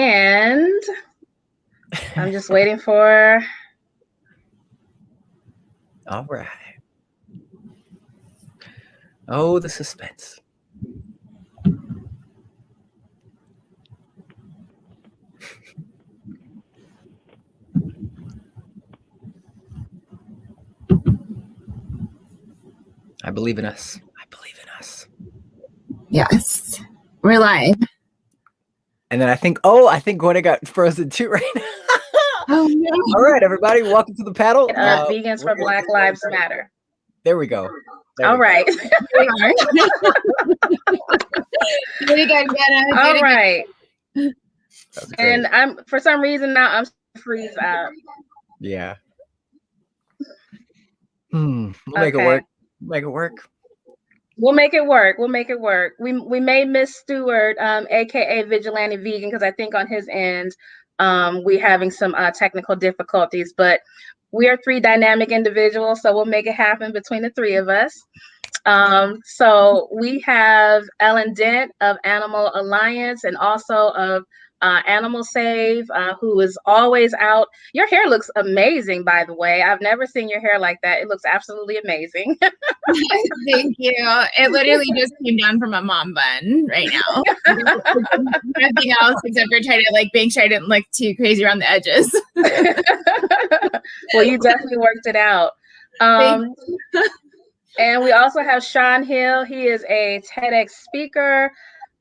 And I'm just waiting for. All right. Oh, the suspense. I believe in us. I believe in us. Yes. We're live. And then I think Gwenna got frozen too right now. Oh, no. All right, everybody, welcome to the panel. Vegans for Black Lives Matter. There we go. All right. Here we are. Do it again, Gwenna. All right. That's great. And I'm for some reason now I'm freeze out. Yeah. We'll make it work. Make it work. We'll make it work. We'll make it work. We may miss Stewart, aka Vigilante Vegan, because I think on his end, we're having some technical difficulties. But we are three dynamic individuals, so we'll make it happen between the three of us. So we have Ellen Dent of Animal Alliance and also of Animal Save, who is always out. Your hair looks amazing, by the way. I've never seen your hair like that. It looks absolutely amazing. Thank you. It literally just came down from a mom bun right now. Nothing else except for trying to make sure I didn't look too crazy around the edges. Well, you definitely worked it out. And we also have Sean Hill. He is a TEDx speaker,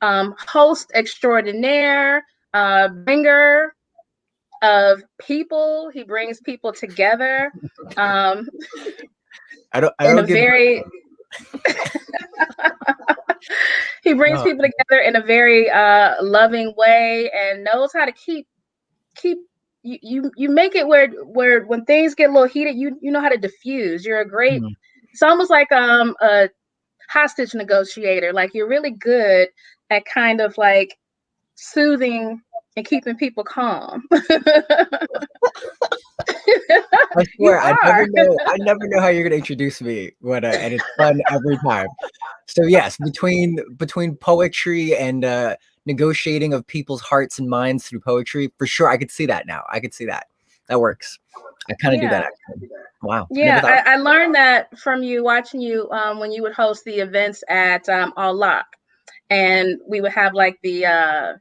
host extraordinaire, bringer of people. He brings people together. He brings people together in a very loving way and knows how to keep you make it where when things get a little heated, you know how to diffuse. You're a great. It's almost like a hostage negotiator. Like you're really good at kind of like soothing and keeping people calm. I swear, I never know how you're gonna introduce me, and it's fun every time. So yes, between poetry and negotiating of people's hearts and minds through poetry, for sure, I could see that now. I could see that. That works. I kind of do that actually. Wow. Yeah, I learned that from you watching you when you would host the events at All Lock, and we would have like the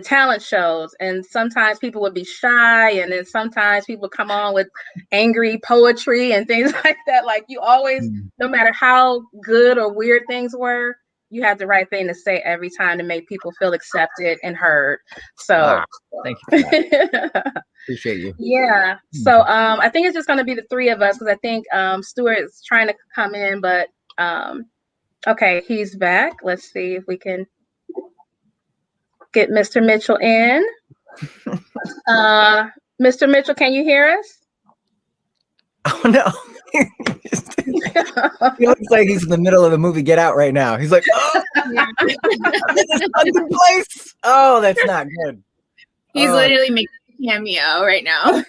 talent shows, and sometimes people would be shy, and then sometimes people would come on with angry poetry and things like that. Like you always, no matter how good or weird things were, you had the right thing to say every time to make people feel accepted and heard. So thank you for that. Appreciate you. Yeah. So I think it's just going to be the three of us because I think Stewart is trying to come in, but okay, he's back. Let's see if we can get Mr. Mitchell in. Mr. Mitchell, can you hear us? Oh no. He looks like he's in the middle of the movie Get Out right now. He's like, oh, I'm in this haunted place. Oh, that's not good. He's literally making a cameo right now.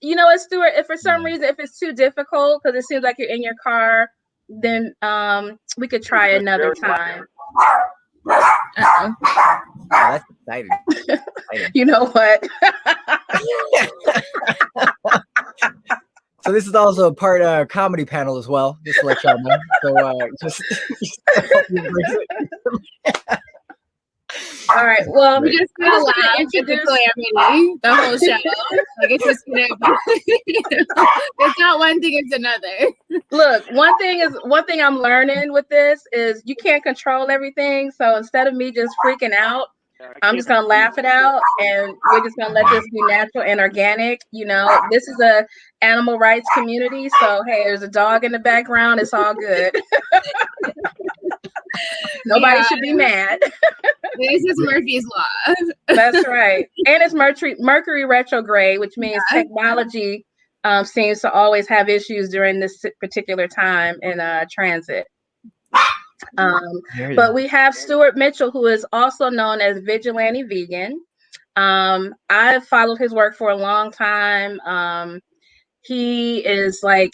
You know what, Stewart, if for some reason, if it's too difficult, because it seems like you're in your car, then we could try another time. Uh-oh. Oh, that's exciting. You know what? So this is also a part comedy panel as well, just to let y'all know. So just all right. Well, we're just gonna laugh at the calamity the whole show. Like it's just gonna be it's not one thing, it's another. Look, one thing I'm learning with this is you can't control everything. So instead of me just freaking out, I'm just gonna laugh it out, and we're just gonna let this be natural and organic. You know, this is a animal rights community, so hey, there's a dog in the background. It's all good. Nobody should be mad. This is Murphy's Law. That's right, and it's Mercury retrograde, which means technology seems to always have issues during this particular time in transit. But we have Stewart Mitchell, who is also known as Vigilante Vegan. I've followed his work for a long time. He is like,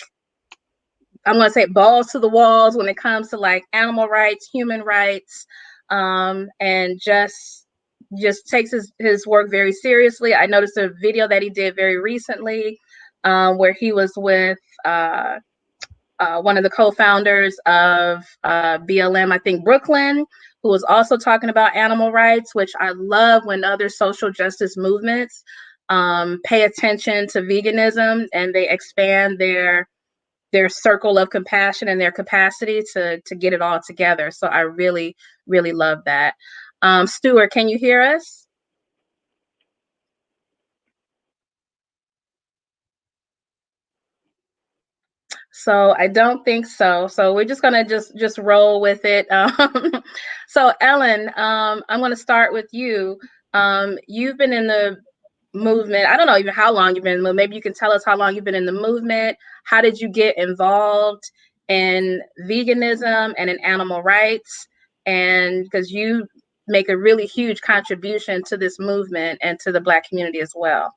I'm going to say balls to the walls when it comes to like animal rights, human rights. and just takes his work very seriously. I noticed a video that he did very recently where he was with one of the co-founders of BLM, I think Brooklyn, who was also talking about animal rights, which I love when other social justice movements pay attention to veganism and they expand their circle of compassion and their capacity to get it all together. So I really, really love that. Stewart, can you hear us? So I don't think so. So we're just gonna just roll with it. So Ellen, I'm gonna start with you. You've been in the movement. I don't know even how long you've been in the movement. Maybe you can tell us how long you've been in the movement. How did you get involved in veganism and in animal rights? And because you make a really huge contribution to this movement and to the Black community as well.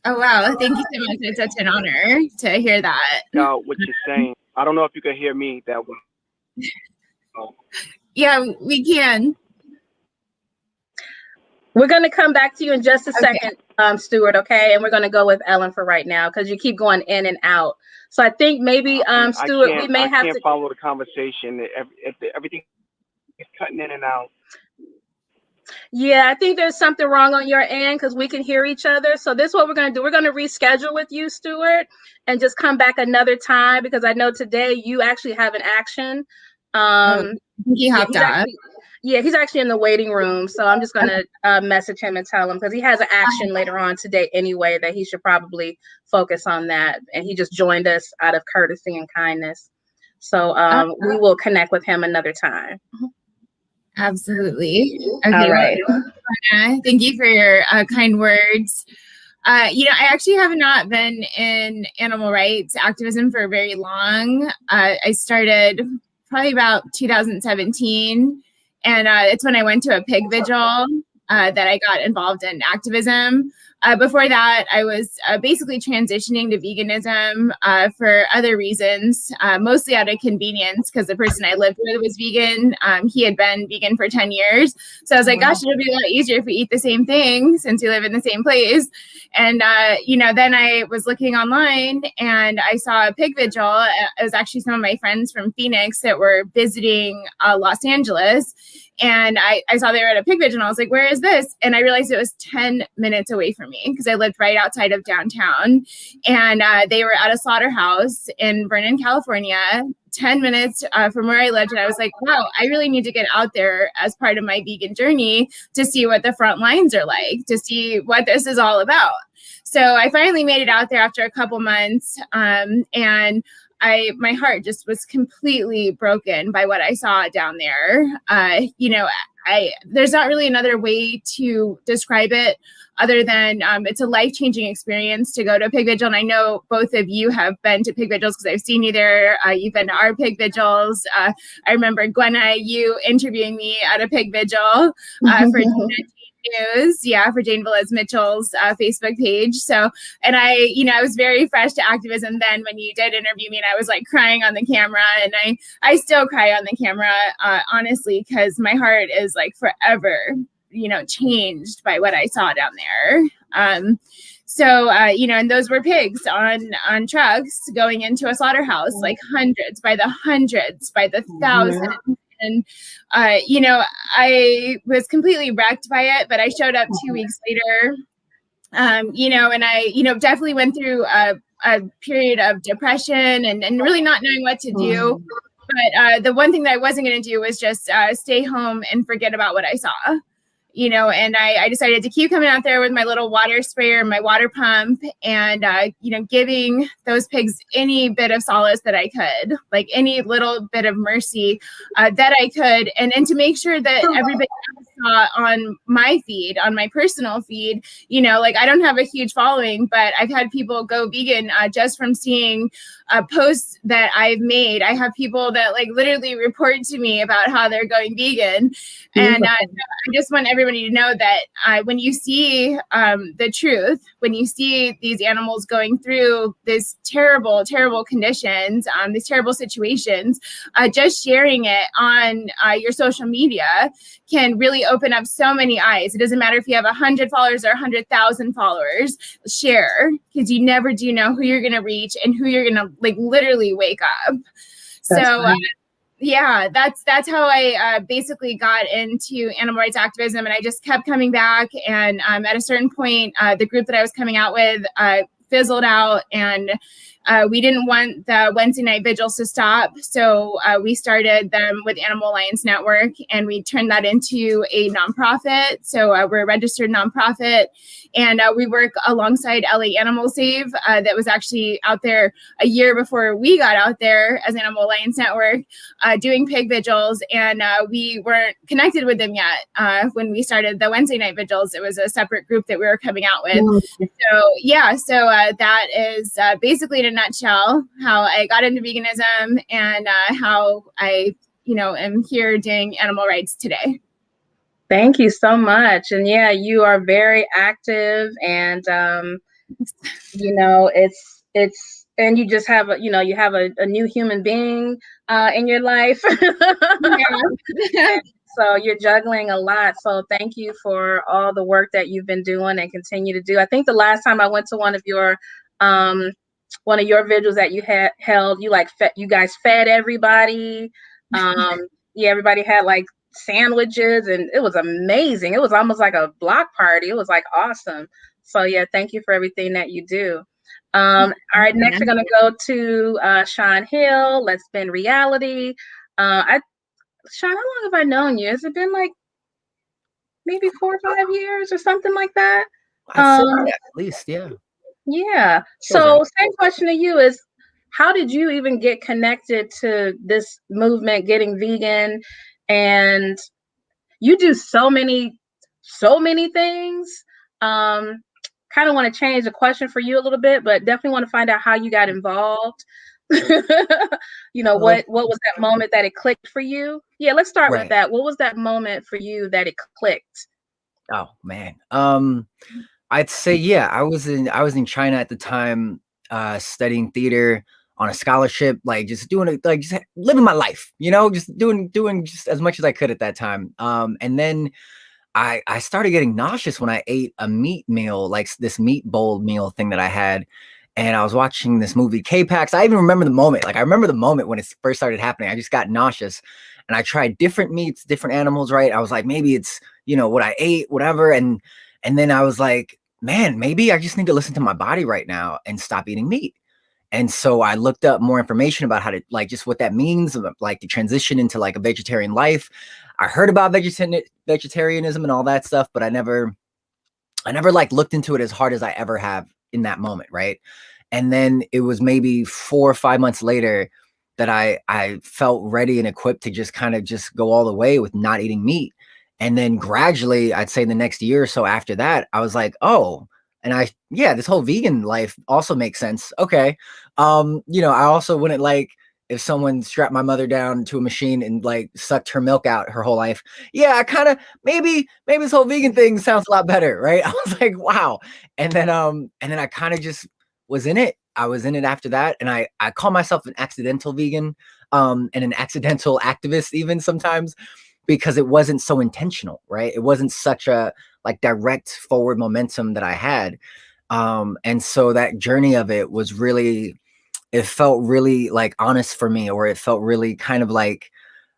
Oh, wow. Thank you so much. It's such an honor to hear that. What you're saying. I don't know if you can hear me that way. Yeah, we can. We're going to come back to you in just a second, Stewart, okay? And we're going to go with Ellen for right now because you keep going in and out. So I think maybe, Stewart, we may have to... I can't follow the conversation. Everything is cutting in and out. Yeah, I think there's something wrong on your end because we can hear each other. So this is what we're going to do. We're going to reschedule with you, Stewart, and just come back another time because I know today you actually have an action. He hopped up. He's actually in the waiting room. So I'm just going to message him and tell him because he has an action later on today anyway that he should probably focus on that. And he just joined us out of courtesy and kindness. So we will connect with him another time. Absolutely. Okay, all right. Thank you for your kind words. I actually have not been in animal rights activism for very long. I started probably about 2017, and it's when I went to a pig vigil that I got involved in activism. Before that, I was basically transitioning to veganism for other reasons, mostly out of convenience because the person I lived with was vegan. He had been vegan for 10 years. So I was like, gosh, it'll be a lot easier if we eat the same thing since we live in the same place. And, then I was looking online and I saw a pig vigil. It was actually some of my friends from Phoenix that were visiting Los Angeles. And I saw they were at a pig vigil and I was like, where is this? And I realized it was 10 minutes away from me because I lived right outside of downtown. And they were at a slaughterhouse in Vernon, California, 10 minutes from where I lived. And I was like, wow, I really need to get out there as part of my vegan journey to see what the front lines are like, to see what this is all about. So I finally made it out there after a couple months. And my heart just was completely broken by what I saw down there. There's not really another way to describe it other than it's a life-changing experience to go to a pig vigil. And I know both of you have been to pig vigils because I've seen you there. You've been to our pig vigils. I remember Gwenna, you interviewing me at a pig vigil for News, for Jane Velez Mitchell's Facebook page. So, and I was very fresh to activism then when you did interview me, and I was like crying on the camera, and I still cry on the camera, honestly, because my heart is like forever, changed by what I saw down there. So, and those were pigs on trucks going into a slaughterhouse, like hundreds, by the thousands. And, I was completely wrecked by it, but I showed up 2 weeks later, and I, definitely went through a period of depression and really not knowing what to do. But the one thing that I wasn't going to do was just stay home and forget about what I saw. And I decided to keep coming out there with my little water sprayer, my water pump, and, giving those pigs any bit of solace that I could, like any little bit of mercy that I could. And to make sure that everybody else saw on my feed, on my personal feed, you know, like I don't have a huge following, but I've had people go vegan just from seeing posts that I've made. I have people that like literally report to me about how they're going vegan. And I just want everybody to know that when you see the truth, when you see these animals going through this terrible, terrible conditions, these terrible situations, just sharing it on your social media can really open up so many eyes. It doesn't matter if you have 100 followers or 100,000 followers, share, because you never do know who you're going to reach and who you're going to like literally wake up. Yeah, that's how I basically got into animal rights activism, and I just kept coming back. And at a certain point, the group that I was coming out with fizzled out, and we didn't want the Wednesday night vigils to stop. So we started them with Animal Alliance Network, and we turned that into a nonprofit. So we're a registered nonprofit, and we work alongside LA Animal Save that was actually out there a year before we got out there as Animal Alliance Network doing pig vigils. And we weren't connected with them yet when we started the Wednesday night vigils. It was a separate group that we were coming out with. So yeah, so that is basically in a nutshell how I got into veganism and how I, you know, am here doing animal rights today. Thank you so much. And yeah, you are very active, and you know, it's and you just have you know, you have a new human being in your life. Yeah. So you're juggling a lot. So thank you for all the work that you've been doing and continue to do. I think the last time I went to one of your vigils that you had held, you guys fed everybody. Yeah, everybody had like sandwiches, and it was amazing. It was almost like a block party. It was like awesome. So yeah, thank you for everything that you do. All right, next we're gonna go to Sean Hill. Let's spin reality. Sean, how long have I known you? Has it been like maybe 4 or 5 years or something like that? I'd say at least, yeah. Yeah. So same question to you is, how did you even get connected to this movement, getting vegan? And you do so many things. Kind of want to change the question for you a little bit, but definitely want to find out how you got involved. You know, what was that moment that it clicked for you? Yeah, let's start with that. What was that moment for you that it clicked? Oh man. I'd say, yeah, I was in China at the time, studying theater on a scholarship, like just doing it, like just living my life, you know, just doing just as much as I could at that time. And then I started getting nauseous when I ate a meat meal, like this meat bowl meal thing that I had. And I was watching this movie, K-Pax. I even remember the moment. Like I remember the moment when it first started happening. I just got nauseous, and I tried different meats, different animals. Right? I was like, maybe it's, you know, what I ate, whatever. And then I was like, man, maybe I just need to listen to my body right now and stop eating meat. And so I looked up more information about how to, like, just what that means, like the transition into like a vegetarian life. I heard about vegetarianism and all that stuff, but I never like looked into it as hard as I ever have in that moment. Right. And then it was maybe 4 or 5 months later that I felt ready and equipped to just kind of just go all the way with not eating meat. And then gradually, I'd say the next year or so after that, I was like, oh, and this whole vegan life also makes sense. Okay. You know, I also wouldn't like if someone strapped my mother down to a machine and like sucked her milk out her whole life. Yeah, I kind of maybe this whole vegan thing sounds a lot better, right? I was like, wow. And then I kind of just was in it. I was in it after that. And I call myself an accidental vegan, and an accidental activist even sometimes, because it wasn't so intentional, right? It wasn't such a like direct forward momentum that I had. And so that journey of it was really, it felt really like honest for me, or it felt really kind of like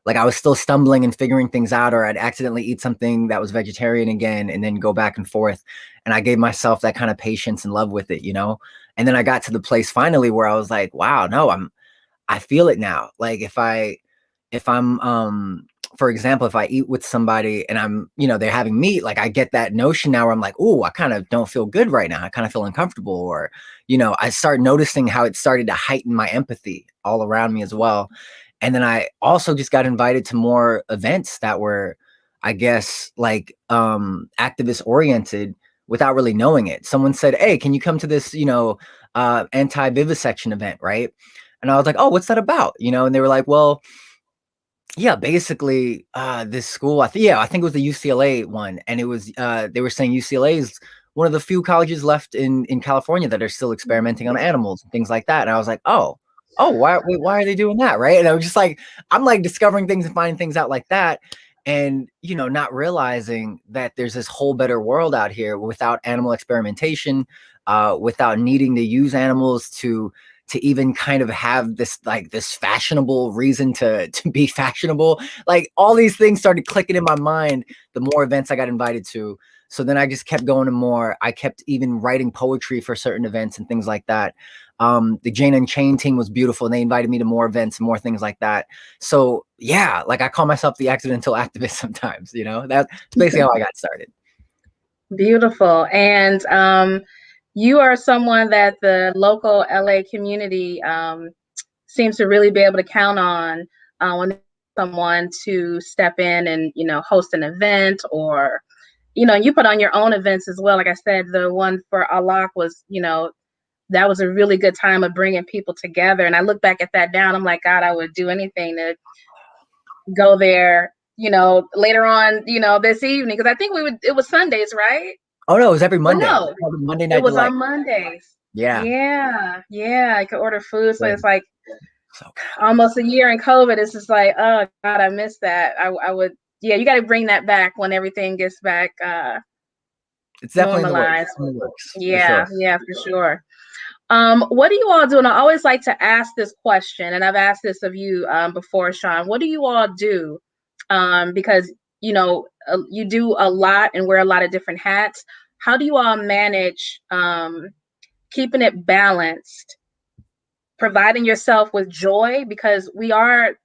I was still stumbling and figuring things out, or I'd accidentally eat something that was vegetarian again and then go back and forth. And I gave myself that kind of patience and love with it, you know? And then I got to the place finally where I was like, wow, no, I feel it now. Like if I'm for example, if I eat with somebody and I'm, you know, they're having meat, like I get that notion now where I'm like, oh, I kind of don't feel good right now. I kind of feel uncomfortable. Or, you know, I start noticing how it started to heighten my empathy all around me as well. And then I also just got invited to more events that were, I guess, like activist oriented without really knowing it. Someone said, "Hey, can you come to this, anti-vivisection event?" Right. And I was like, "Oh, what's that about?" And they were like, "Well, yeah, basically, this school, I think it was the UCLA one. And it was, they were saying UCLA is one of the few colleges left in California that are still experimenting on animals and things like that." And I was like, why are they doing that? Right. And I was just like, I'm like discovering things and finding things out like that. And, not realizing that there's this whole better world out here without animal experimentation, without needing to use animals to even kind of have this fashionable reason to be fashionable. Like all these things started clicking in my mind the more events I got invited to. So then I just kept going to more. I kept even writing poetry for certain events and things like that. The Jane Unchained team was beautiful, and they invited me to more events and more things like that. So yeah, like I call myself the accidental activist sometimes. That's basically how I got started. Beautiful. And you are someone that the local LA community seems to really be able to count on when someone to step in and, host an event, or, you put on your own events as well. Like I said, the one for Allah was, that was a really good time of bringing people together. And I look back at that now and I'm like, God, I would do anything to go there, later on, this evening. Because I think it was Sundays, right? Oh, no, it was every Monday. No, Monday Night it was Delight. on Mondays. Yeah. Yeah. I could order food. So Yeah. it's like almost a year in COVID. It's just like, oh, God, I missed that. I would, you got to bring that back when everything gets back it's definitely normalized. In the works. Yeah, for sure. What do you all do? And I always like to ask this question, and I've asked this of you before, Sean. What do you all do? Because you do a lot and wear a lot of different hats. How do you all manage keeping it balanced, providing yourself with joy? Because we are,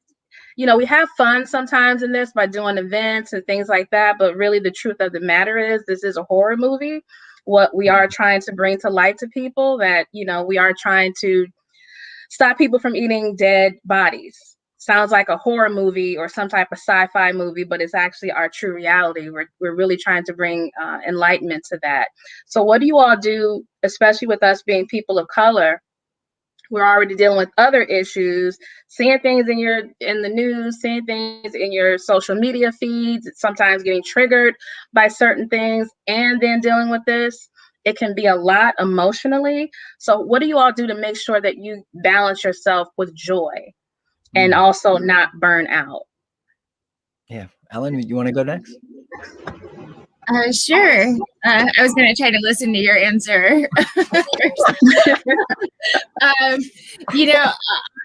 we have fun sometimes in this by doing events and things like that. But really, the truth of the matter is, this is a horror movie. What we are trying to bring to light to people, that, we are trying to stop people from eating dead bodies. Sounds like a horror movie or some type of sci-fi movie, but it's actually our true reality. We're really trying to bring enlightenment to that. So what do you all do, especially with us being people of color? We're already dealing with other issues, seeing things in the news, seeing things in your social media feeds, sometimes getting triggered by certain things, and then dealing with this. It can be a lot emotionally. So what do you all do to make sure that you balance yourself with joy and also not burn out? Yeah. Ellen, you want to go next? Sure. I was going to try to listen to your answer.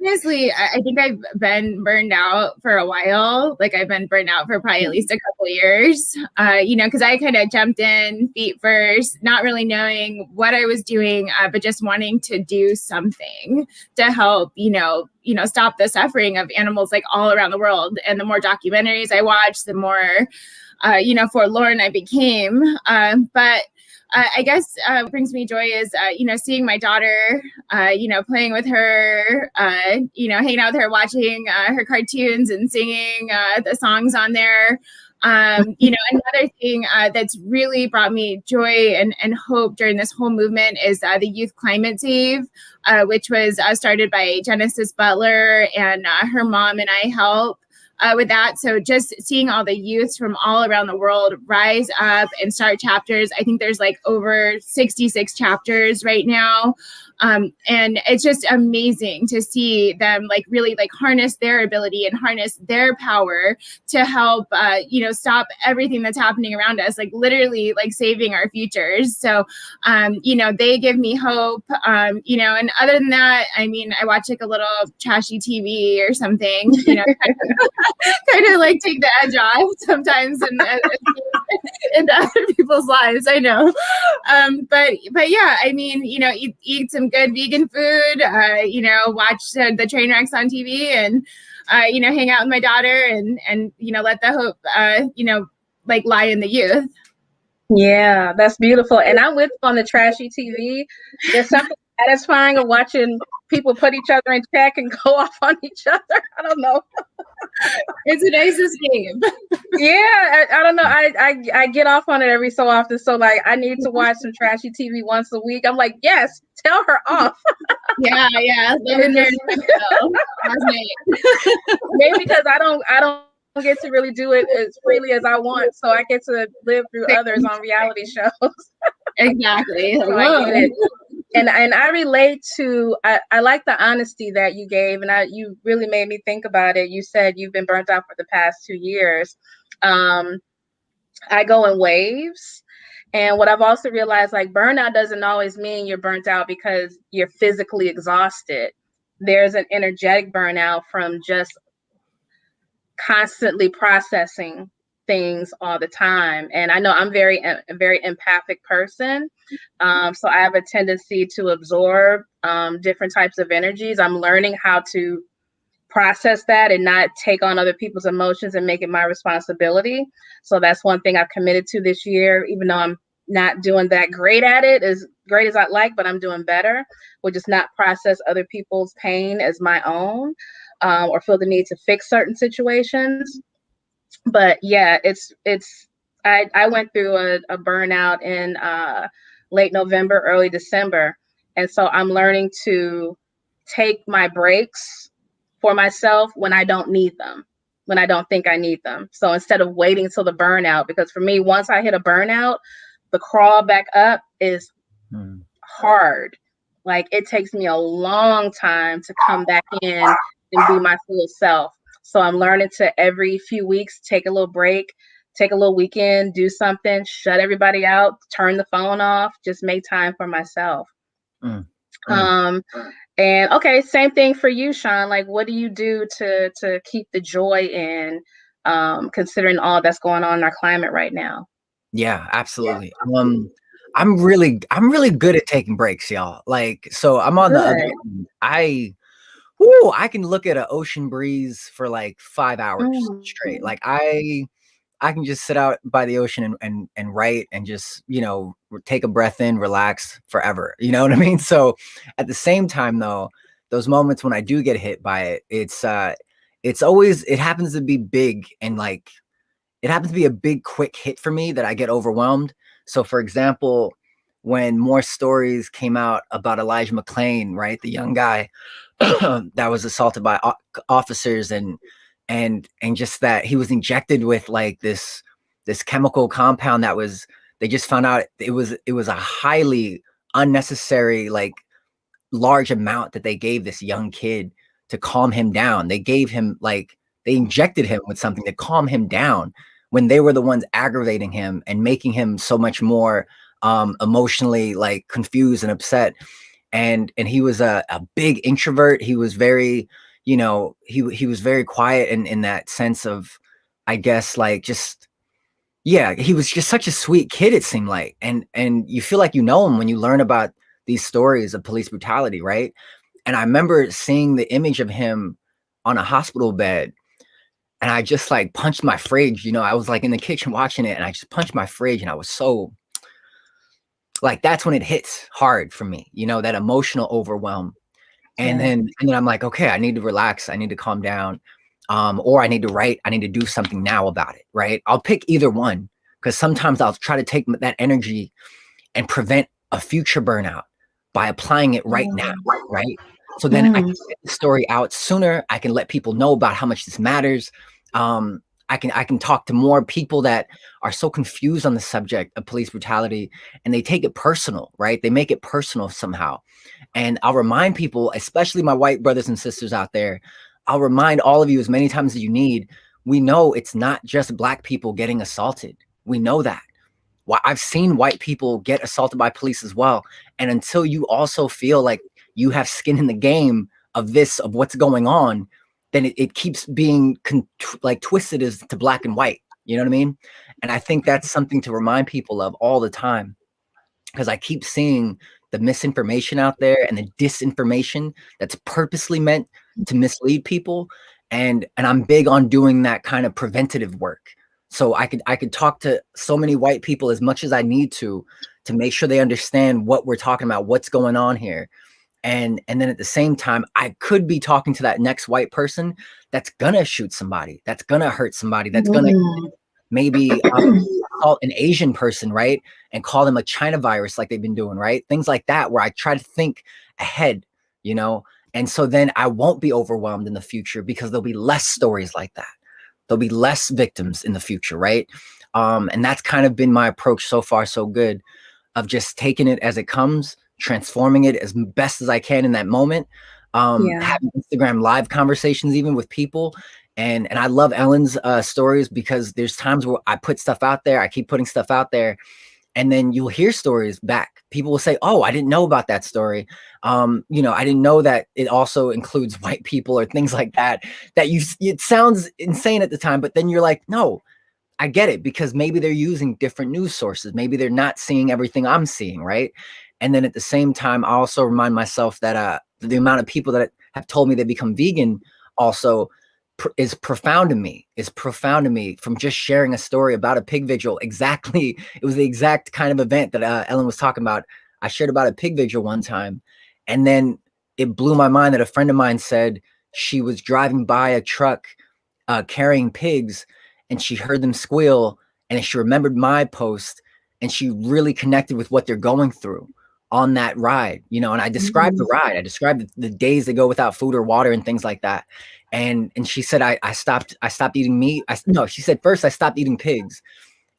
Honestly, I think I've been burned out for a while. Like I've been burned out for probably at least a couple of years, because I kind of jumped in feet first, not really knowing what I was doing, but just wanting to do something to help, stop the suffering of animals like all around the world. And the more documentaries I watched, the more forlorn I became. But I guess what brings me joy is, seeing my daughter, playing with her, hanging out with her, watching her cartoons and singing the songs on there. Another thing that's really brought me joy and hope during this whole movement is the Youth Climate Save, which was started by Genesis Butler, and her mom and I help with that. So just seeing all the youths from all around the world rise up and start chapters. I think there's like over 66 chapters right now. And it's just amazing to see them like really like harness their ability and harness their power to help, stop everything that's happening around us, like literally like saving our futures. So, they give me hope, and other than that, I mean, I watch like a little trashy TV or something, kind of like take the edge off sometimes into other people's lives. I know. But yeah, I mean, eat some good vegan food, watch the train wrecks on TV, and hang out with my daughter, and let the hope like lie in the youth. Yeah, that's beautiful. And I'm with you on the trashy TV. There's something satisfying of watching people put each other in check and go off on each other. I don't know. It's a nice escape. Yeah, I don't know. I get off on it every so often. So like, I need to watch some trashy TV once a week. I'm like, yes, tell her off. Yeah. Lavender Maybe because I don't get to really do it as freely as I want, so I get to live through others on reality shows. Exactly. So I get it. And I relate to, I like the honesty that you gave, and you really made me think about it. You said you've been burnt out for the past 2 years. I go in waves. And what I've also realized, like, burnout doesn't always mean you're burnt out because you're physically exhausted. There's an energetic burnout from just constantly processing things all the time. And I know I'm a very empathic person. So I have a tendency to absorb different types of energies. I'm learning how to process that and not take on other people's emotions and make it my responsibility. So that's one thing I've committed to this year, even though I'm not doing that great at it, as great as I'd like, but I'm doing better, which is not process other people's pain as my own, or feel the need to fix certain situations. But yeah, I went through a burnout in late November, early December. And so I'm learning to take my breaks for myself when I don't need them, when I don't think I need them. So instead of waiting till the burnout, because for me, once I hit a burnout, the crawl back up is hard. Like, it takes me a long time to come back in and be my full self. So I'm learning to every few weeks take a little break, take a little weekend, do something, shut everybody out, turn the phone off, just make time for myself. And okay, same thing for you, Sean. Like, what do you do to keep the joy in, considering all that's going on in our climate right now? Yeah, absolutely. I'm really good at taking breaks, y'all. Like, so I'm on the other end. I can look at an ocean breeze for like 5 hours straight. Like, I can just sit out by the ocean and write and just, take a breath in, relax forever. You know what I mean? So at the same time, though, those moments when I do get hit by it, it happens to be big, and like, it happens to be a big, quick hit for me that I get overwhelmed. So for example, when more stories came out about Elijah McClain, right? The young guy that was assaulted by officers, and just that he was injected with like this chemical compound they just found out it was a highly unnecessary, like, large amount that they gave this young kid to calm him down. They injected him with something to calm him down when they were the ones aggravating him and making him so much more emotionally, like, confused and upset. And he was a big introvert. He was very, he was very quiet in that sense of, I guess, like, just, yeah, he was just such a sweet kid, it seemed like. And you feel like you know him when you learn about these stories of police brutality, right? And I remember seeing the image of him on a hospital bed, and I just like punched my fridge. I was like in the kitchen watching it, and I just punched my fridge, and I was so, like, that's when it hits hard for me, that emotional overwhelm. And then I'm like, okay, I need to relax. I need to calm down. Or I need to write. I need to do something now about it. Right. I'll pick either one, because sometimes I'll try to take that energy and prevent a future burnout by applying it right now. Right. So then I can get the story out sooner. I can let people know about how much this matters. I can talk to more people that are so confused on the subject of police brutality, and they take it personal, right? They make it personal somehow. And I'll remind people, especially my white brothers and sisters out there, I'll remind all of you as many times as you need. We know it's not just Black people getting assaulted. We know that. I've seen white people get assaulted by police as well. And until you also feel like you have skin in the game of what's going on, then it keeps being twisted as to black and white. You know what I mean? And I think that's something to remind people of all the time, because I keep seeing the misinformation out there and the disinformation that's purposely meant to mislead people. And I'm big on doing that kind of preventative work. So I could talk to so many white people as much as I need to make sure they understand what we're talking about, what's going on here. And then at the same time, I could be talking to that next white person that's gonna shoot somebody, that's gonna hurt somebody, that's gonna maybe call an Asian person, right? And call them a China virus like they've been doing, right? Things like that, where I try to think ahead, you know? And so then I won't be overwhelmed in the future because there'll be less stories like that. There'll be less victims in the future, right? And that's kind of been my approach so far, so good, of just taking it as it comes, transforming it as best as I can in that moment. Having Instagram live conversations even with people. And I love Ellen's stories, because there's times where I put stuff out there, I keep putting stuff out there, and then you'll hear stories back. People will say, oh, I didn't know about that story. You know, I didn't know that it also includes white people or things like that, it sounds insane at the time, but then you're like, no, I get it, because maybe they're using different news sources. Maybe they're not seeing everything I'm seeing, right? And then at the same time, I also remind myself that the amount of people that have told me they become vegan also is profound to me, from just sharing a story about a pig vigil. Exactly. It was the exact kind of event that Ellen was talking about. I shared about a pig vigil one time, and then it blew my mind that a friend of mine said she was driving by a truck carrying pigs, and she heard them squeal, and she remembered my post, and she really connected with what they're going through on that ride, you know. And I described the ride, I described the days they go without food or water and things like that. And she said, I stopped eating meat. No, she said, first I stopped eating pigs,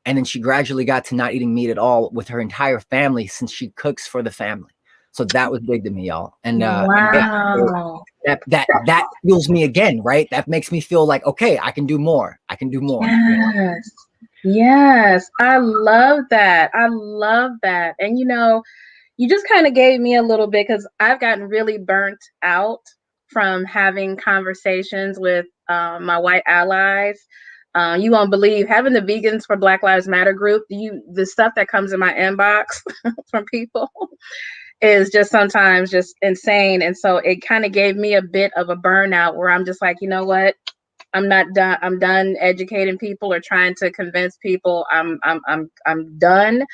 and then she gradually got to not eating meat at all with her entire family, since she cooks for the family. So that was big to me, y'all. And wow. That fuels me again, right? That makes me feel like, okay, I can do more. I can do more. Yes. Yes. I love that. I love that. And, you know, you just kind of gave me a little bit, because I've gotten really burnt out from having conversations with my white allies. You won't believe, having the Vegans for Black Lives Matter group, the stuff that comes in my inbox from people is just sometimes just insane. And so it kind of gave me a bit of a burnout, where I'm just like, you know what? I'm not done. I'm done educating people or trying to convince people. I'm done.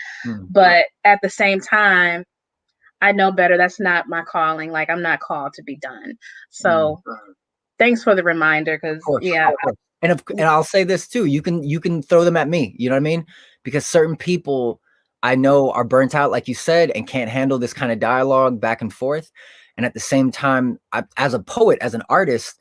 But at the same time, I know better. That's not my calling. Like, I'm not called to be done. So thanks for the reminder. Because of course. And I'll say this too, you can throw them at me, you know what I mean? Because certain people I know are burnt out, like you said, and can't handle this kind of dialogue back and forth. And at the same time, as a poet, as an artist,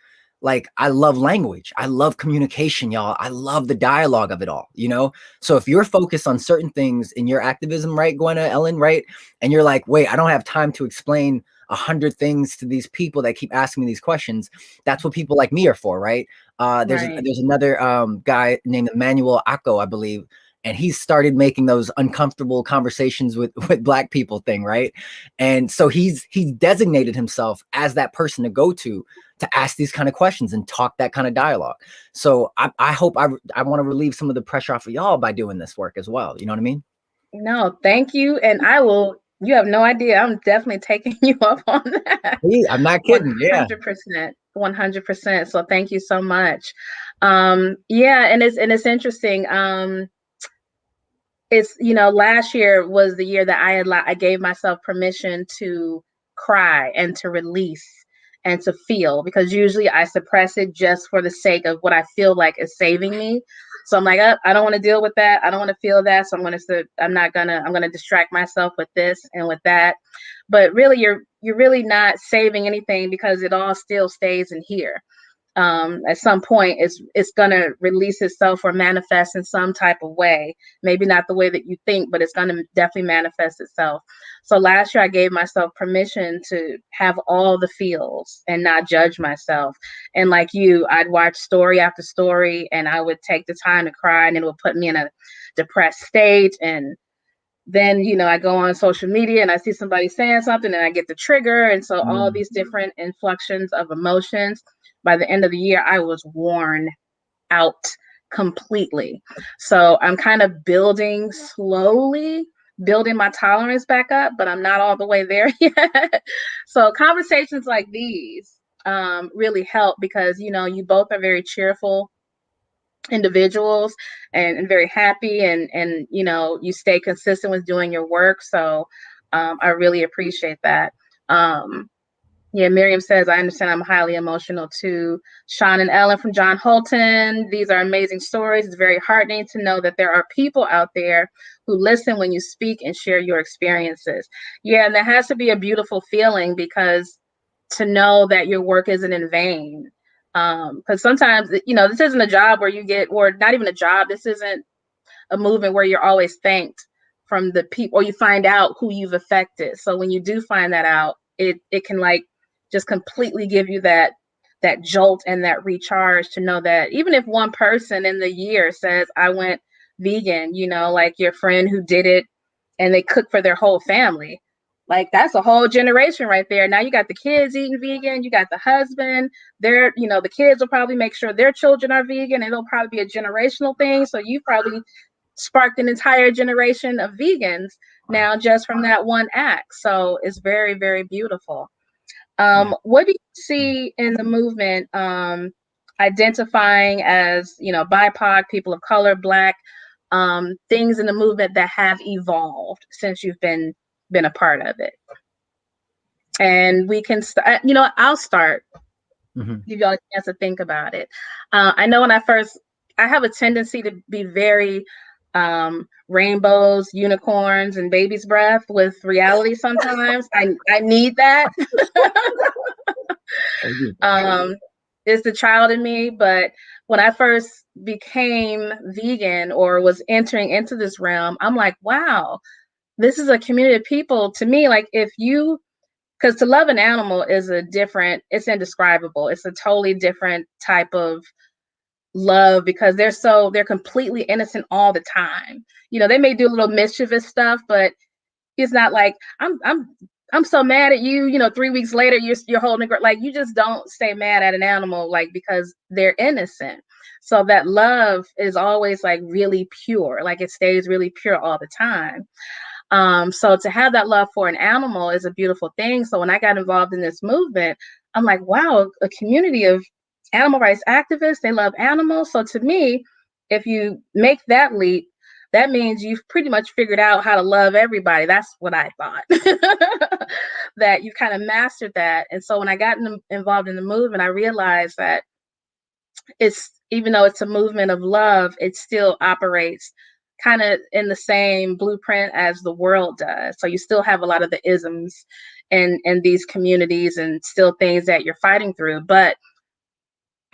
like, I love language, I love communication, y'all. I love the dialogue of it all, you know? So if you're focused on certain things in your activism, right, Gwenna, Ellen, right? And you're like, wait, I don't have time to explain 100 things to these people that keep asking me these questions. That's what people like me are for, right? There's another guy named Emmanuel Akko, I believe, and he started making those uncomfortable conversations with Black people thing, right? And so he's designated himself as that person to go to ask these kind of questions and talk that kind of dialogue. So I hope I want to relieve some of the pressure off of y'all by doing this work as well. You know what I mean? No, thank you. And I will. You have no idea. I'm definitely taking you up on that. I'm not kidding. 100%. 100%. So thank you so much. Yeah, and it's interesting. It's, you know, last year was the year that I gave myself permission to cry and to release and to feel, because usually I suppress it just for the sake of what I feel like is saving me. So I'm like, I don't want to deal with that. I don't want to feel that. So I'm going to distract myself with this and with that. But really, you're really not saving anything, because it all still stays in here. At some point it's going to release itself or manifest in some type of way, maybe not the way that you think, but it's going to definitely manifest itself. So last year I gave myself permission to have all the feels and not judge myself. And like you, I'd watch story after story, and I would take the time to cry, and it would put me in a depressed state. And then, you know, I go on social media and I see somebody saying something, and I get the trigger. And so all these different influxes of emotions. By the end of the year, I was worn out completely. So I'm kind of slowly building my tolerance back up, but I'm not all the way there yet. So conversations like these really help, because, you know, you both are very cheerful individuals, and very happy, and you know, you stay consistent with doing your work. So I really appreciate that. Yeah, Miriam says, I understand I'm highly emotional too. Sean and Ellen from John Holton, these are amazing stories. It's very heartening to know that there are people out there who listen when you speak and share your experiences. Yeah, and that has to be a beautiful feeling, because to know that your work isn't in vain. Because sometimes, you know, this isn't a job where you get, or not even a job, this isn't a movement where you're always thanked from the people, or you find out who you've affected. So when you do find that out, it can like just completely give you that jolt and that recharge to know that even if one person in the year says, I went vegan, you know, like your friend who did it and they cook for their whole family, like that's a whole generation right there. Now you got the kids eating vegan, you got the husband, they're, you know, the kids will probably make sure their children are vegan, and it'll probably be a generational thing. So you probably sparked an entire generation of vegans now just from that one act. So it's very, very beautiful. What do you see in the movement, identifying as, you know, BIPOC, people of color, Black, things in the movement that have evolved since you've been a part of it? And we can you know, I'll start. Give y'all a chance to think about it. I know when I have a tendency to be very rainbows, unicorns, and baby's breath with reality sometimes. I need that. It's the child in me. But when I first became vegan or was entering into this realm, I'm like, wow, this is a community of people. To me, like, because to love an animal is it's indescribable. It's a totally different type of love, because they're completely innocent all the time. You know, they may do a little mischievous stuff, but it's not like I'm so mad at you, you know, 3 weeks later you're holding like, you just don't stay mad at an animal, like, because they're innocent. So that love is always like really pure, like it stays really pure all the time. So to have that love for an animal is a beautiful thing. So when I got involved in this movement, I'm like, wow, a community of animal rights activists, they love animals. So to me, if you make that leap, that means you've pretty much figured out how to love everybody. That's what I thought, that you kind of mastered that. And so when I got involved in the movement, I realized that even though it's a movement of love, it still operates kind of in the same blueprint as the world does. So you still have a lot of the isms in these communities, and still things that you're fighting through. But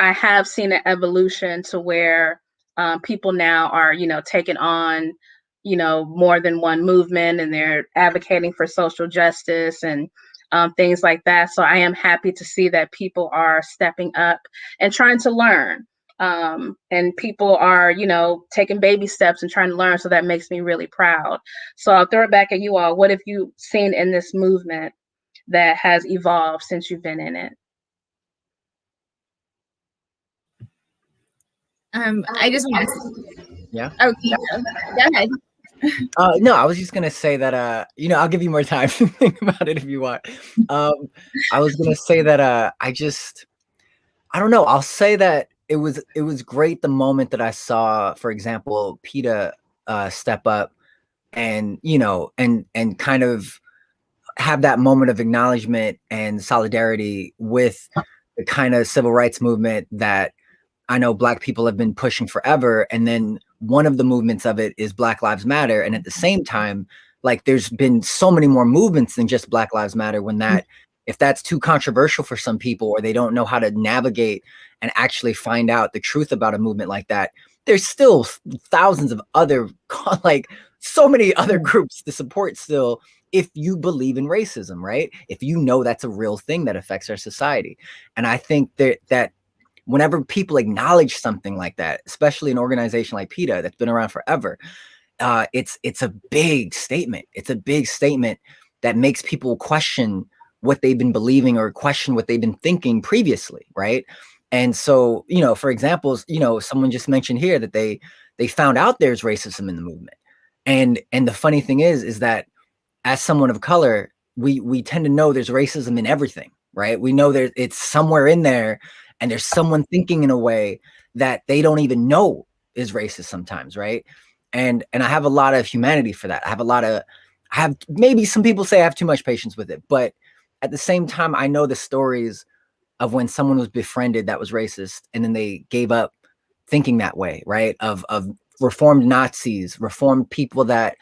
I have seen an evolution to where people now are, you know, taking on, you know, more than one movement, and they're advocating for social justice and things like that. So I am happy to see that people are stepping up and trying to learn. And people are, you know, taking baby steps and trying to learn. So that makes me really proud. So I'll throw it back at you all. What have you seen in this movement that has evolved since you've been in it? I just want to. Yeah. Okay. Go ahead. No, I was just gonna say that you know, I'll give you more time to think about it if you want. I was gonna say that I don't know. I'll say that it was great the moment that I saw, for example, PETA step up and, you know, and kind of have that moment of acknowledgement and solidarity with the kind of civil rights movement that I know Black people have been pushing forever. And then one of the movements of it is Black Lives Matter. And at the same time, like, there's been so many more movements than just Black Lives Matter. If that's too controversial for some people, or they don't know how to navigate and actually find out the truth about a movement like that, there's still thousands of other, like, so many other groups to support still, if you believe in racism, right? If you know that's a real thing that affects our society. And I think that whenever people acknowledge something like that, especially an organization like PETA that's been around forever, it's a big statement. It's a big statement that makes people question what they've been believing, or question what they've been thinking previously, right? And so, you know, for example, you know, someone just mentioned here that they found out there's racism in the movement. And the funny thing is that as someone of color, we tend to know there's racism in everything, right? We know it's somewhere in there, and there's someone thinking in a way that they don't even know is racist sometimes, right? And I have a lot of humanity for that. I have, maybe some people say I have too much patience with it, but at the same time, I know the stories of when someone was befriended that was racist and then they gave up thinking that way, right? Of reformed Nazis, reformed people that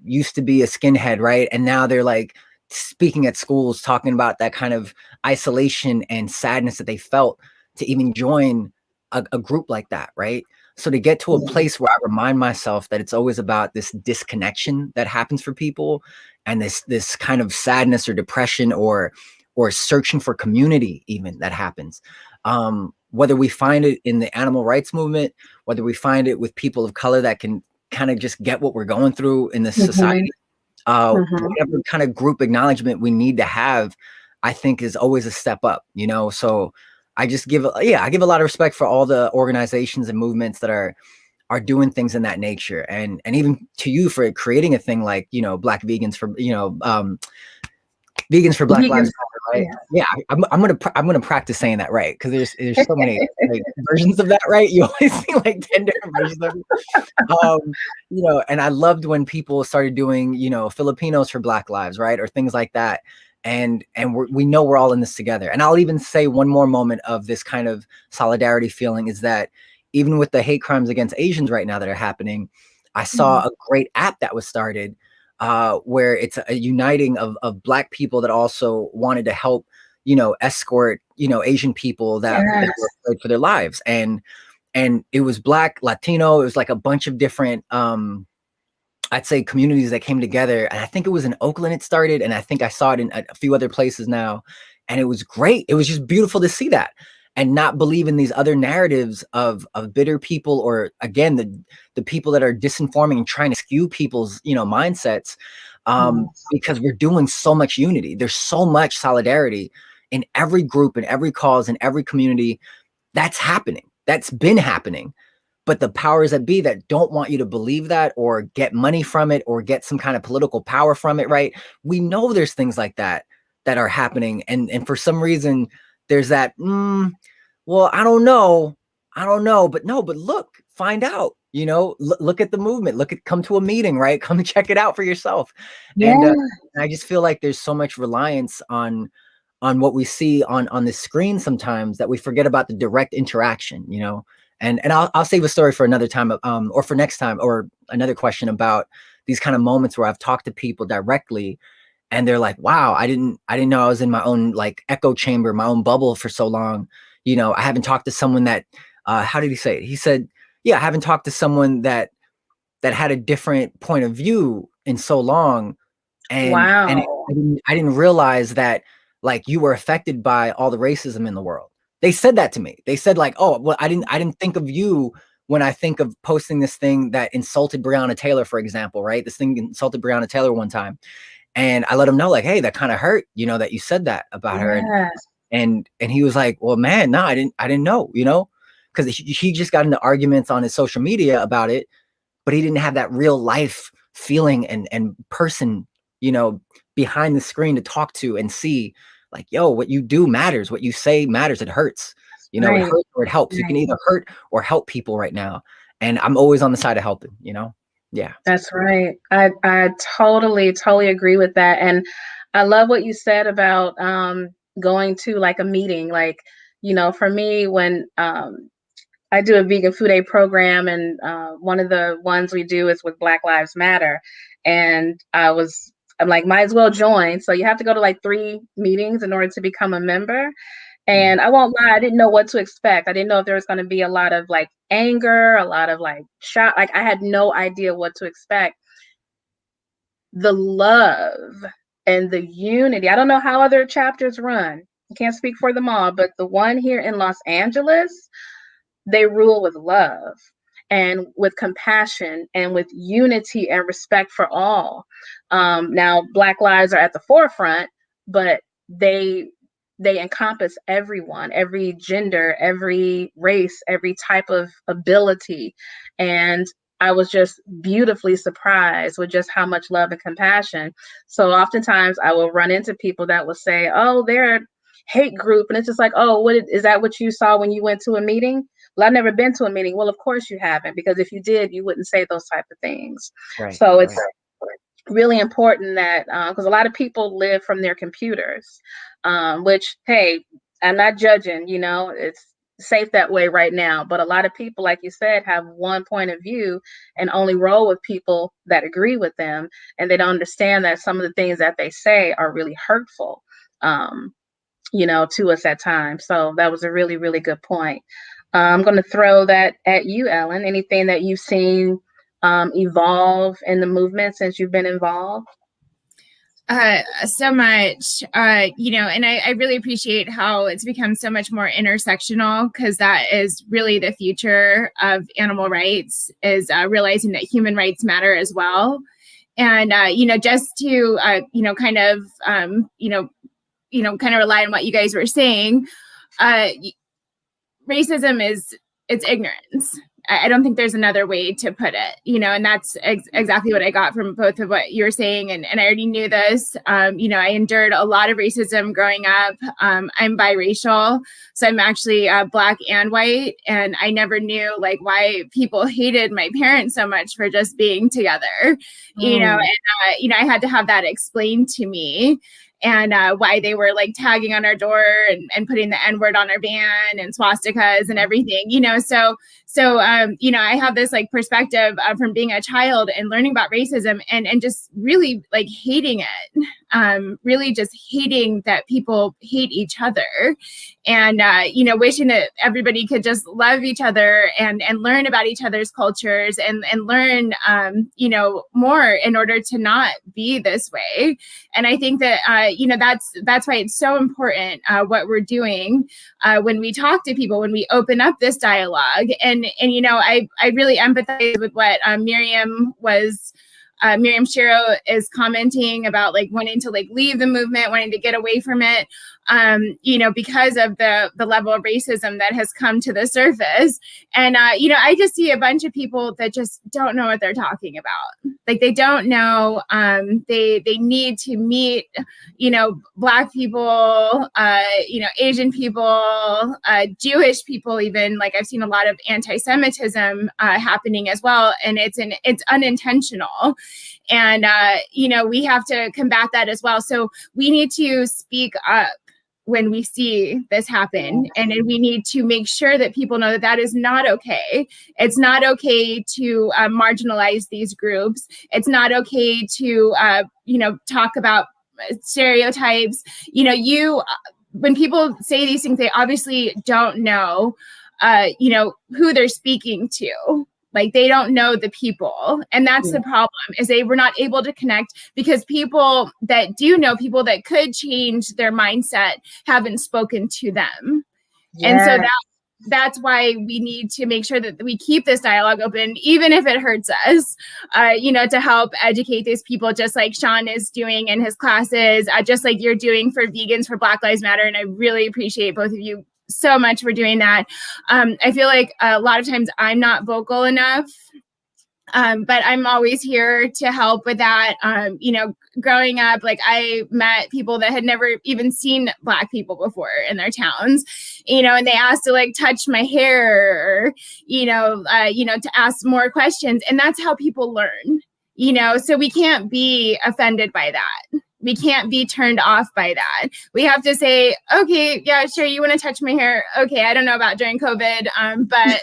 used to be a skinhead, right? And now they're like speaking at schools, talking about that kind of isolation and sadness that they felt to even join a group like that, right? So to get to a place where I remind myself that it's always about this disconnection that happens for people, and this kind of sadness or depression or searching for community even that happens. Whether we find it in the animal rights movement, whether we find it with people of color that can kind of just get what we're going through in this society, whatever kind of group acknowledgement we need to have, I think is always a step up, you know? So I just give a lot of respect for all the organizations and movements that are doing things in that nature. And even to you for creating a thing like, you know, Black Vegans for, you know, Vegans for Black Lives Matter, right? Yeah, I'm gonna practice saying that right, because there's so many like, versions of that, right? You always see like 10 different versions of it. You know, and I loved when people started doing, you know, Filipinos for Black Lives, right, or things like that. And we know we're all in this together. And I'll even say one more moment of this kind of solidarity feeling is that even with the hate crimes against Asians right now that are happening, I saw a great app that was started where it's a uniting of Black people that also wanted to help, you know, escort, you know, Asian people that were afraid for their lives. And it was Black, Latino, it was like a bunch of different, I'd say communities that came together. And I think it was in Oakland it started, and I think I saw it in a few other places now. And it was great. It was just beautiful to see that and not believe in these other narratives of bitter people, or again, the people that are disinforming and trying to skew people's, you know, mindsets, because we're doing so much unity. There's so much solidarity in every group, in every cause, in every community. That's happening. That's been happening. But the powers that be that don't want you to believe that or get money from it or get some kind of political power from it, right? We know there's things like that that are happening. And for some reason, there's that, well, I don't know, but look, find out, you know, look at the movement, come to a meeting, right? Come and check it out for yourself. And I just feel like there's so much reliance on what we see on the screen sometimes that we forget about the direct interaction, you know. And I'll save a story for another time, or for next time, or another question about these kind of moments where I've talked to people directly and they're like, wow, I didn't know I was in my own like echo chamber, my own bubble for so long. You know, I haven't talked to someone that, how did he say it? He said, yeah, I haven't talked to someone that had a different point of view in so long. And I didn't realize that like you were affected by all the racism in the world. They said that to me. They said like, oh, well, I didn't think of you when I think of posting this thing that insulted Breonna Taylor, for example, right? This thing insulted Breonna Taylor one time. And I let him know like, hey, that kind of hurt, you know, that you said that about her. And he was like, well, man, no, I didn't know, you know, because he just got into arguments on his social media about it, but he didn't have that real life feeling and person, you know, behind the screen to talk to and see like, yo, what you do matters. What you say matters. It hurts, you know, it hurts or it helps. You can either hurt or help people right now. And I'm always on the side of helping, you know? Yeah. That's right. I totally agree with that. And I love what you said about going to like a meeting. Like, you know, for me, when I do a vegan food aid program, and one of the ones we do is with Black Lives Matter. And I'm like, might as well join. So you have to go to like 3 meetings in order to become a member. And I won't lie, I didn't know what to expect. I didn't know if there was going to be a lot of like anger, a lot of like shock. Like I had no idea what to expect. The love and the unity. I don't know how other chapters run. I can't speak for them all, but the one here in Los Angeles, they rule with love and with compassion and with unity and respect for all. Now, Black lives are at the forefront, but they encompass everyone, every gender, every race, every type of ability. And I was just beautifully surprised with just how much love and compassion. So oftentimes I will run into people that will say, oh, they're a hate group. And it's just like, oh, is that what you saw when you went to a meeting? well, I've never been to a meeting. Well, of course you haven't, because if you did, you wouldn't say those type of things. Right. So it's really important that, because a lot of people live from their computers, which, hey, I'm not judging, it's safe that way right now. But a lot of people, like you said, have one point of view and only roll with people that agree with them. And they don't understand that some of the things that they say are really hurtful, to us at times. So that was a really, really good point. I'm going to throw that at you, Ellen. Anything that you've seen evolve in the movement since you've been involved? So much, and I really appreciate how it's become so much more intersectional, because that is really the future of animal rights, is realizing that human rights matter as well. And, just to, kind of rely on what you guys were saying, racism it's ignorance. I don't think there's another way to put it, and that's exactly what I got from both of what you were saying. And I already knew this. I endured a lot of racism growing up. I'm biracial, so I'm actually Black and white. And I never knew why people hated my parents so much for just being together, and I had to have that explained to me. And why they were tagging on our door and putting the N-word on our van and swastikas and everything, So, I have this perspective from being a child and learning about racism and just really hating it, really just hating that people hate each other, and, wishing that everybody could just love each other and learn about each other's cultures and learn, more in order to not be this way. And I think that, that's why it's so important what we're doing when we talk to people, when we open up this dialogue. And I really empathize with what Miriam Shiro is commenting about, wanting to leave the movement, wanting to get away from it, because of the level of racism that has come to the surface. And, I just see a bunch of people that just don't know what they're talking about. They don't know, they need to meet, Black people, Asian people, Jewish people, even. I've seen a lot of anti-Semitism happening as well. And it's unintentional. And, we have to combat that as well. So we need to speak up when we see this happen. And we need to make sure that people know that is not okay. It's not okay to marginalize these groups. It's not okay to, talk about stereotypes. When people say these things, they obviously don't know, who they're speaking to. They don't know the people. And that's the problem, is they were not able to connect because people that do know, people that could change their mindset, haven't spoken to them. Yes. And so that's why we need to make sure that we keep this dialogue open, even if it hurts us, to help educate these people, just like Sean is doing in his classes, just like you're doing for vegans, for Black Lives Matter. And I really appreciate both of you so much for doing that. I feel like a lot of times I'm not vocal enough, but I'm always here to help with that. Growing up, I met people that had never even seen Black people before in their towns, and they asked to touch my hair, or, to ask more questions. And that's how people learn, so we can't be offended by that. We can't be turned off by that. We have to say, okay, yeah, sure, you want to touch my hair? Okay, I don't know about during COVID, but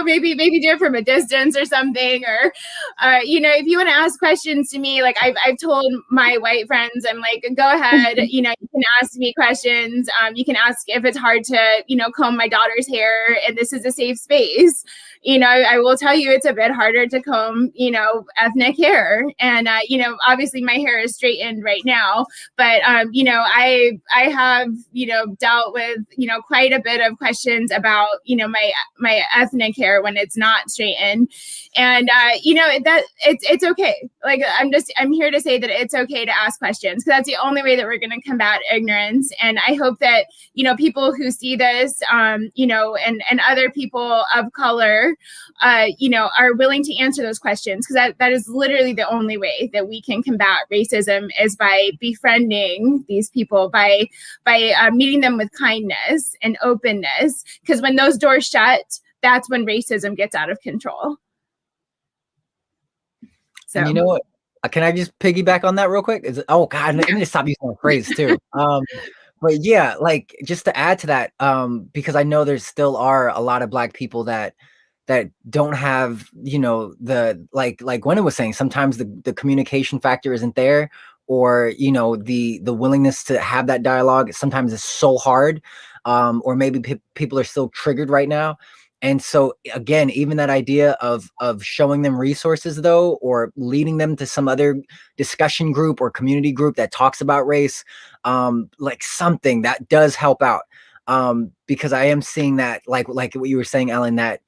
maybe do it from a distance or something. Or, if you want to ask questions to me, I've told my white friends, I'm go ahead, you can ask me questions. You can ask if it's hard to, comb my daughter's hair, and this is a safe space. I will tell you it's a bit harder to comb, ethnic hair. And, obviously my hair is straightened right now, but, I have, dealt with, quite a bit of questions about, my ethnic hair when it's not straightened. And, that it's okay. I'm here to say that it's okay to ask questions, because that's the only way that we're going to combat ignorance. And I hope that, people who see this, and other people of color, are willing to answer those questions, because that is literally the only way that we we can combat racism is by befriending these people, by meeting them with kindness and openness. Because when those doors shut, that's when racism gets out of control. So. And you know what? Can I just piggyback on that real quick? Oh God, I need to stop using that phrase too. But yeah, like just to add to that, because I know there still are a lot of Black people that don't have, the like Gwenna was saying, sometimes the communication factor isn't there, or the willingness to have that dialogue sometimes is so hard, or maybe people are still triggered right now. And so again, even that idea of showing them resources though, or leading them to some other discussion group or community group that talks about race, like something that does help out. Because I am seeing that, like what you were saying, Ellen, that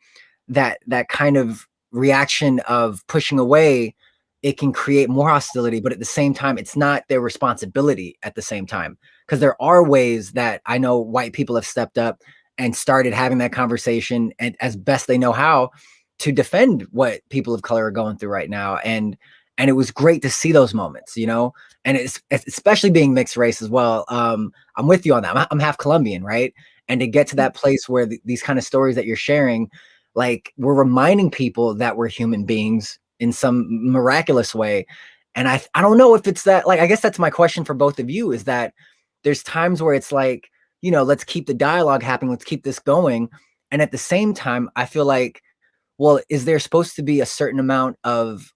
kind of reaction of pushing away, it can create more hostility, but at the same time, it's not their responsibility at the same time. Because there are ways that I know white people have stepped up and started having that conversation, and as best they know how, to defend what people of color are going through right now. And it was great to see those moments, and it's especially being mixed race as well. I'm with you on that. I'm half Colombian, right? And to get to that place where these kind of stories that you're sharing, like, we're reminding people that we're human beings in some miraculous way. And I don't know if it's that, like, I guess that's my question for both of you, is that there's times where it's like, let's keep the dialogue happening. Let's keep this going. And at the same time, I feel like, well, is there supposed to be a certain amount of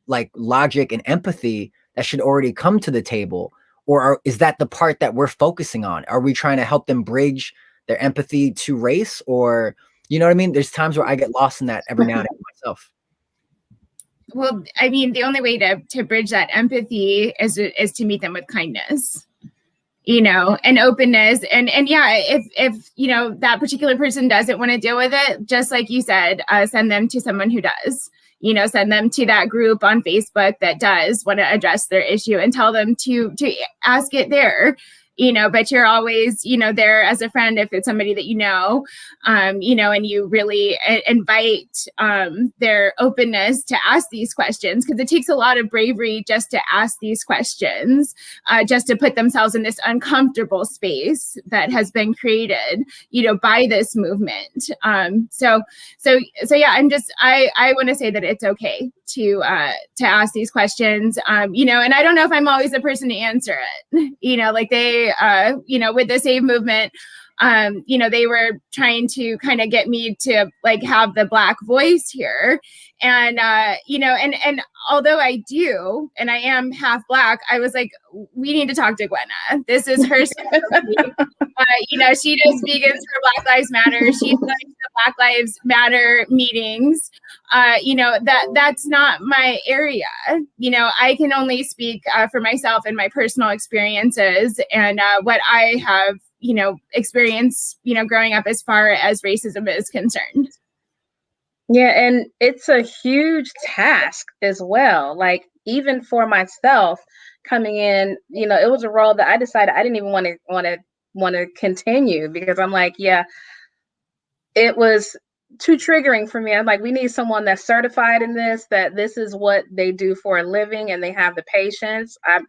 like logic and empathy that should already come to the table? Or is that the part that we're focusing on? Are we trying to help them bridge their empathy to race? Or, you know what I mean? There's times where I get lost in that every now and then myself. Well, I mean, the only way to bridge that empathy is to meet them with kindness, and openness. And yeah, if that particular person doesn't want to deal with it, just like you said, send them to someone who does, send them to that group on Facebook that does want to address their issue, and tell them to ask it there. But you're always, there as a friend if it's somebody that and you really invite their openness to ask these questions, because it takes a lot of bravery just to ask these questions, just to put themselves in this uncomfortable space that has been created, by this movement. So yeah, I want to say that it's okay to ask these questions, and I don't know if I'm always the person to answer it, like they, with the Save movement, they were trying to kind of get me to like have the Black voice here. And, and although I do, and I am half Black, I was like, we need to talk to Gwenna. This is her. She does vegans for Black Lives Matter. She does the Black Lives Matter meetings. That's not my area. I can only speak for myself and my personal experiences and what I have, experienced, growing up as far as racism is concerned. Yeah, and it's a huge task as well. Like, even for myself coming in, it was a role that I decided I didn't even want to continue, because I'm like, yeah, it was too triggering for me. I'm like, we need someone that's certified in this, that this is what they do for a living and they have the patience. I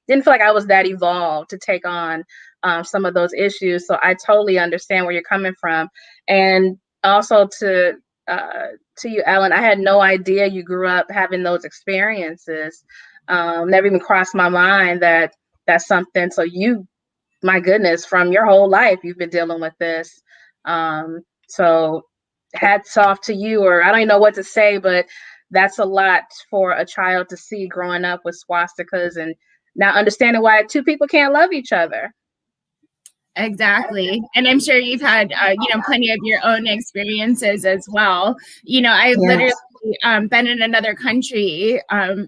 didn't feel like I was that evolved to take on some of those issues. So I totally understand where you're coming from. And also to you, Ellen, I had no idea you grew up having those experiences. Never even crossed my mind that that's something. So you, my goodness, from your whole life, you've been dealing with this. So hats off to you, or I don't even know what to say, but that's a lot for a child to see growing up with swastikas and not understanding why two people can't love each other. Exactly. And I'm sure you've had, plenty of your own experiences as well. I've literally been in another country,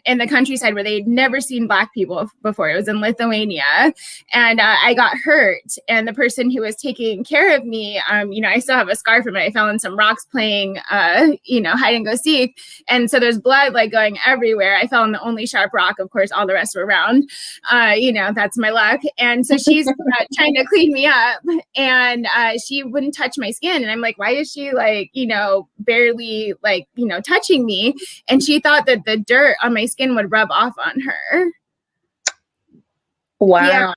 in the countryside, where they'd never seen Black people before. It was in Lithuania. And I got hurt. And the person who was taking care of me, I still have a scar from it. I fell in some rocks playing, hide and go seek. And so there's blood like going everywhere. I fell on the only sharp rock. Of course, all the rest were round. That's my luck. And so she's trying to clean me up, and she wouldn't touch my skin. And I'm like, why is she like, barely like, touching touching me, and she thought that the dirt on my skin would rub off on her. Wow.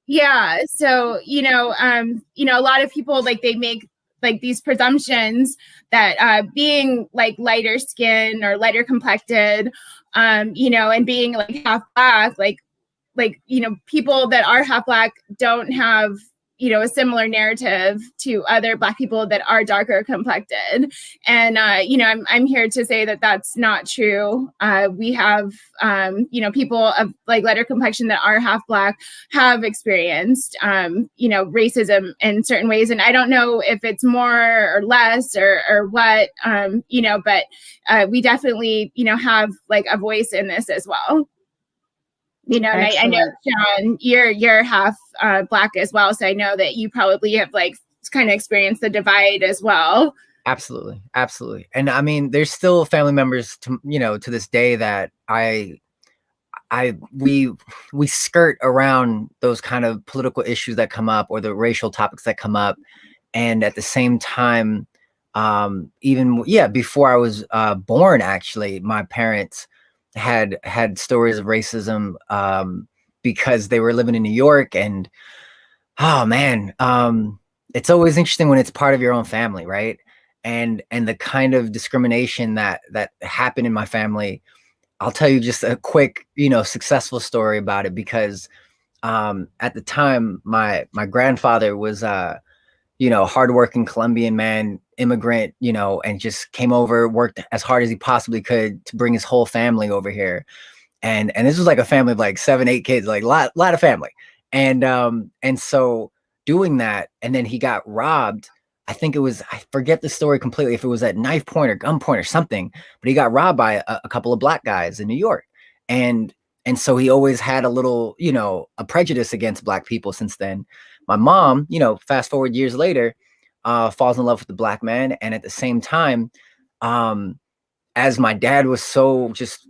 Yeah. So, a lot of people, like, they make like these presumptions that being like lighter skin or lighter complected, and being like half black, like, people that are half black don't have, a similar narrative to other Black people that are darker complected. And, I'm here to say that that's not true. We have, people of like lighter complexion that are half black have experienced, racism in certain ways. And I don't know if it's more or less or what, but we definitely, have like a voice in this as well. And I know, John, you're half Black as well, so I know that you probably have like kind of experienced the divide as well. Absolutely, and I mean, there's still family members to this day that we skirt around those kind of political issues that come up or the racial topics that come up, and at the same time, even before I was born, actually, my parents had stories of racism because they were living in New York. And oh man, it's always interesting when it's part of your own family, right? And the kind of discrimination that happened in my family. I'll tell you just a quick, successful story about it, because at the time my grandfather was hardworking Colombian man, immigrant, and just came over, worked as hard as he possibly could to bring his whole family over here. And this was like a family of like 7-8 kids, like a lot of family. And so doing that, and then he got robbed. I think it was, I forget the story completely, if it was at knife point or gun point or something, but he got robbed by a couple of Black guys in New York. And so he always had a little, a prejudice against Black people since then. My mom, fast forward years later, falls in love with the Black man. And at the same time, as my dad was so just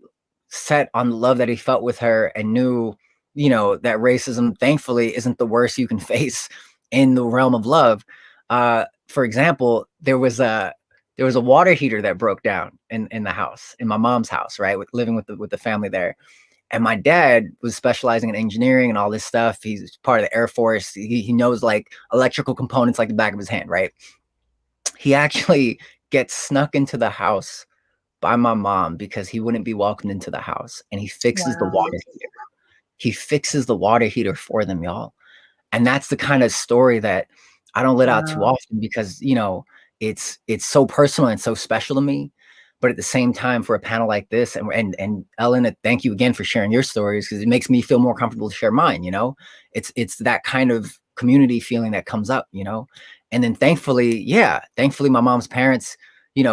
set on the love that he felt with her and knew, that racism, thankfully, isn't the worst you can face in the realm of love. For example, there was a water heater that broke down in the house, in my mom's house, right? Living with the family there. And my dad was specializing in engineering and all this stuff. He's part of the Air Force. He knows like electrical components like the back of his hand, right? He actually gets snuck into the house by my mom because he wouldn't be welcomed into the house. And he fixes the water heater. He fixes the water heater for them, y'all. And that's the kind of story that I don't let out too often, because, it's so personal and so special to me. But at the same time, for a panel like this, and Ellen, thank you again for sharing your stories, because it makes me feel more comfortable to share mine. It's that kind of community feeling that comes up, and then thankfully my mom's parents,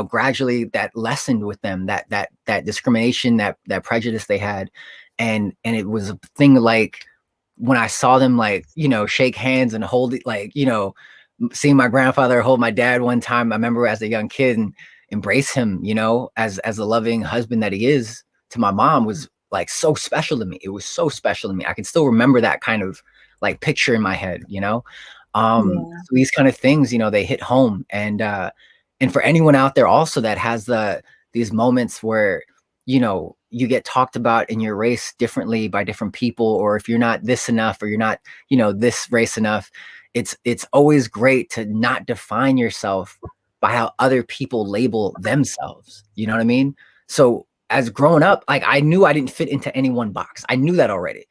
gradually that lessened with them, that discrimination, that prejudice they had. And it was a thing like when I saw them like, shake hands and hold it, like, seeing my grandfather hold my dad one time, I remember as a young kid, and embrace him, as a loving husband that he is to my mom, was like so special to me. It was so special to me. I can still remember that kind of like picture in my head, So these kind of things, they hit home. And for anyone out there also that has these moments where, you get talked about in your race differently by different people, or if you're not this enough, or you're not, this race enough, it's always great to not define yourself by how other people label themselves. You know what I mean? So as growing up, like, I knew I didn't fit into any one box. I knew that already.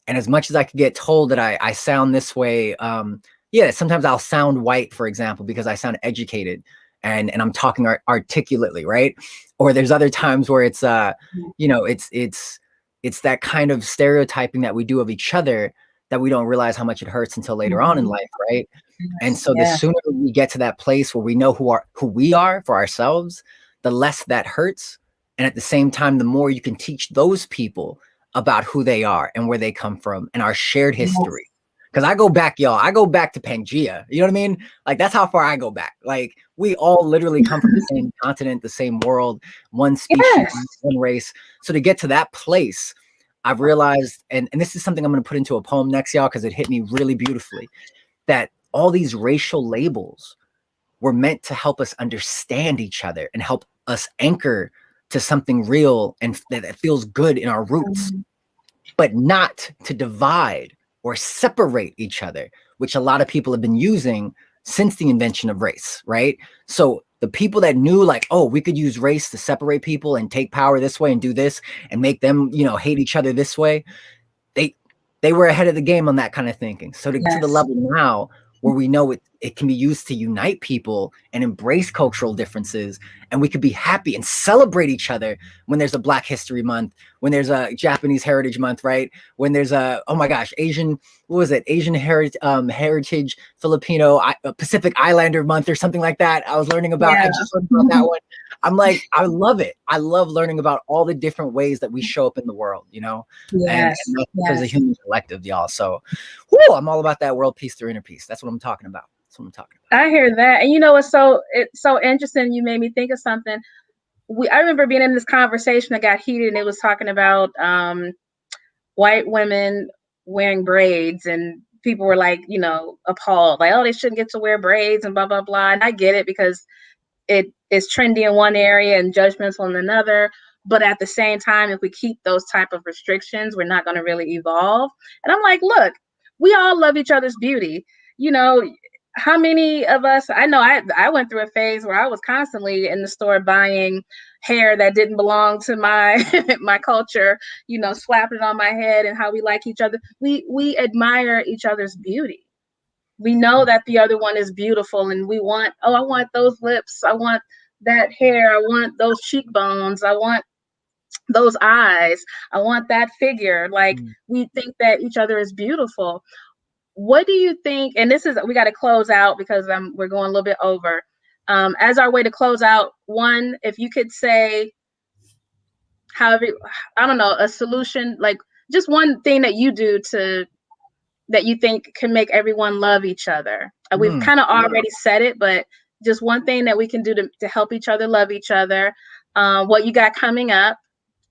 And as much as I could get told that I sound this way, sometimes I'll sound white, for example, because I sound educated and I'm talking articulately, right? Or there's other times where it's it's that kind of stereotyping that we do of each other that we don't realize how much it hurts until later on in life, right? And so the sooner we get to that place where we know who we are for ourselves, the less that hurts. And at the same time, the more you can teach those people about who they are and where they come from and our shared history. Because I go back, y'all, I go back to Pangea. You know what I mean? Like, that's how far I go back. Like, we all literally come from the same continent, the same world, one species, one race. So to get to that place, I've realized, and this is something I'm going to put into a poem next, y'all, because it hit me really beautifully, that all these racial labels were meant to help us understand each other and help us anchor to something real and that feels good in our roots, but not to divide or separate each other, which a lot of people have been using since the invention of race, right? So the people that knew like, oh, we could use race to separate people and take power this way and do this and make them, hate each other this way, they were ahead of the game on that kind of thinking. So to the level now where we know it can be used to unite people and embrace cultural differences, and we could be happy and celebrate each other when there's a Black History Month, when there's a Japanese Heritage Month, right? When there's Asian Heritage Filipino Pacific Islander Month or something like that. I was learning about, I just learned about that one. I'm like, I love it. I love learning about all the different ways that we show up in the world, and that's as a human collective, y'all. So I'm all about that world peace through inner peace. That's what I'm talking about. I hear that. And it's so interesting. You made me think of something. I remember being in this conversation that got heated, and it was talking about white women wearing braids, and people were like, appalled, like, oh, they shouldn't get to wear braids and blah, blah, blah. And I get it because it is trendy in one area and judgmental in another. But at the same time, if we keep those type of restrictions, we're not going to really evolve. And I'm like, look, we all love each other's beauty. How many of us, I know I went through a phase where I was constantly in the store buying hair that didn't belong to my my culture, slapping it on my head, and how we like each other. We admire each other's beauty. We know that the other one is beautiful, and we want, I want those lips. I want that hair. I want those cheekbones. I want those eyes. I want that figure. Like, we think that each other is beautiful. What do you think? And we got to close out because we're going a little bit over. As our way to close out, one, if you could say, however, I don't know, a solution, like just one thing that you do that you think can make everyone love each other. We've kind of already said it, but just one thing that we can do to help each other love each other. What you got coming up,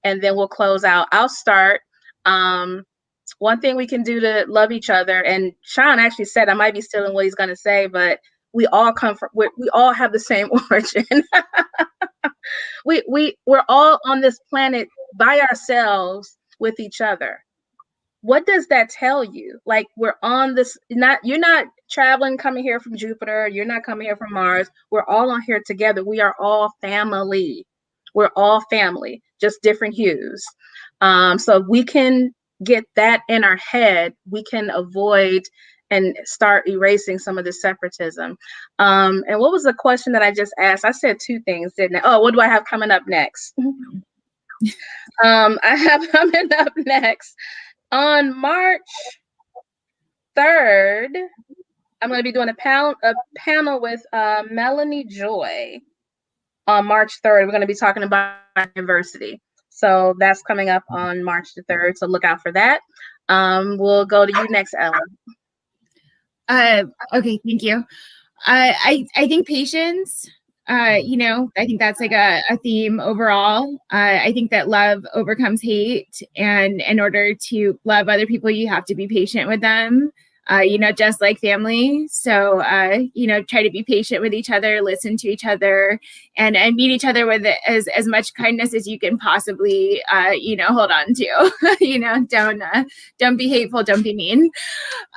and then we'll close out. I'll start. One thing we can do to love each other, and Sean actually said, I might be stealing what he's going to say, but we all we all have the same origin. We're all on this planet by ourselves with each other. What does that tell you? Like, we're on this, you're not traveling, coming here from Jupiter. You're not coming here from Mars. We're all on here together. We are all family. We're all family, just different hues. So if we can get that in our head, we can avoid and start erasing some of the separatism. And what was the question that I just asked? I said two things, didn't I? Oh, what do I have coming up next? I have coming up next on March 3rd. I'm going to be doing a panel with Melanie Joy on March 3rd. We're going to be talking about diversity. So that's coming up on March the 3rd. So look out for that. We'll go to you next, Ella. Okay, thank you. I think patience, I think that's like a theme overall. I think that love overcomes hate. And in order to love other people, you have to be patient with them. Just like family. So, try to be patient with each other, listen to each other, and meet each other with as much kindness as you can possibly, hold on to. Don't be hateful, don't be mean.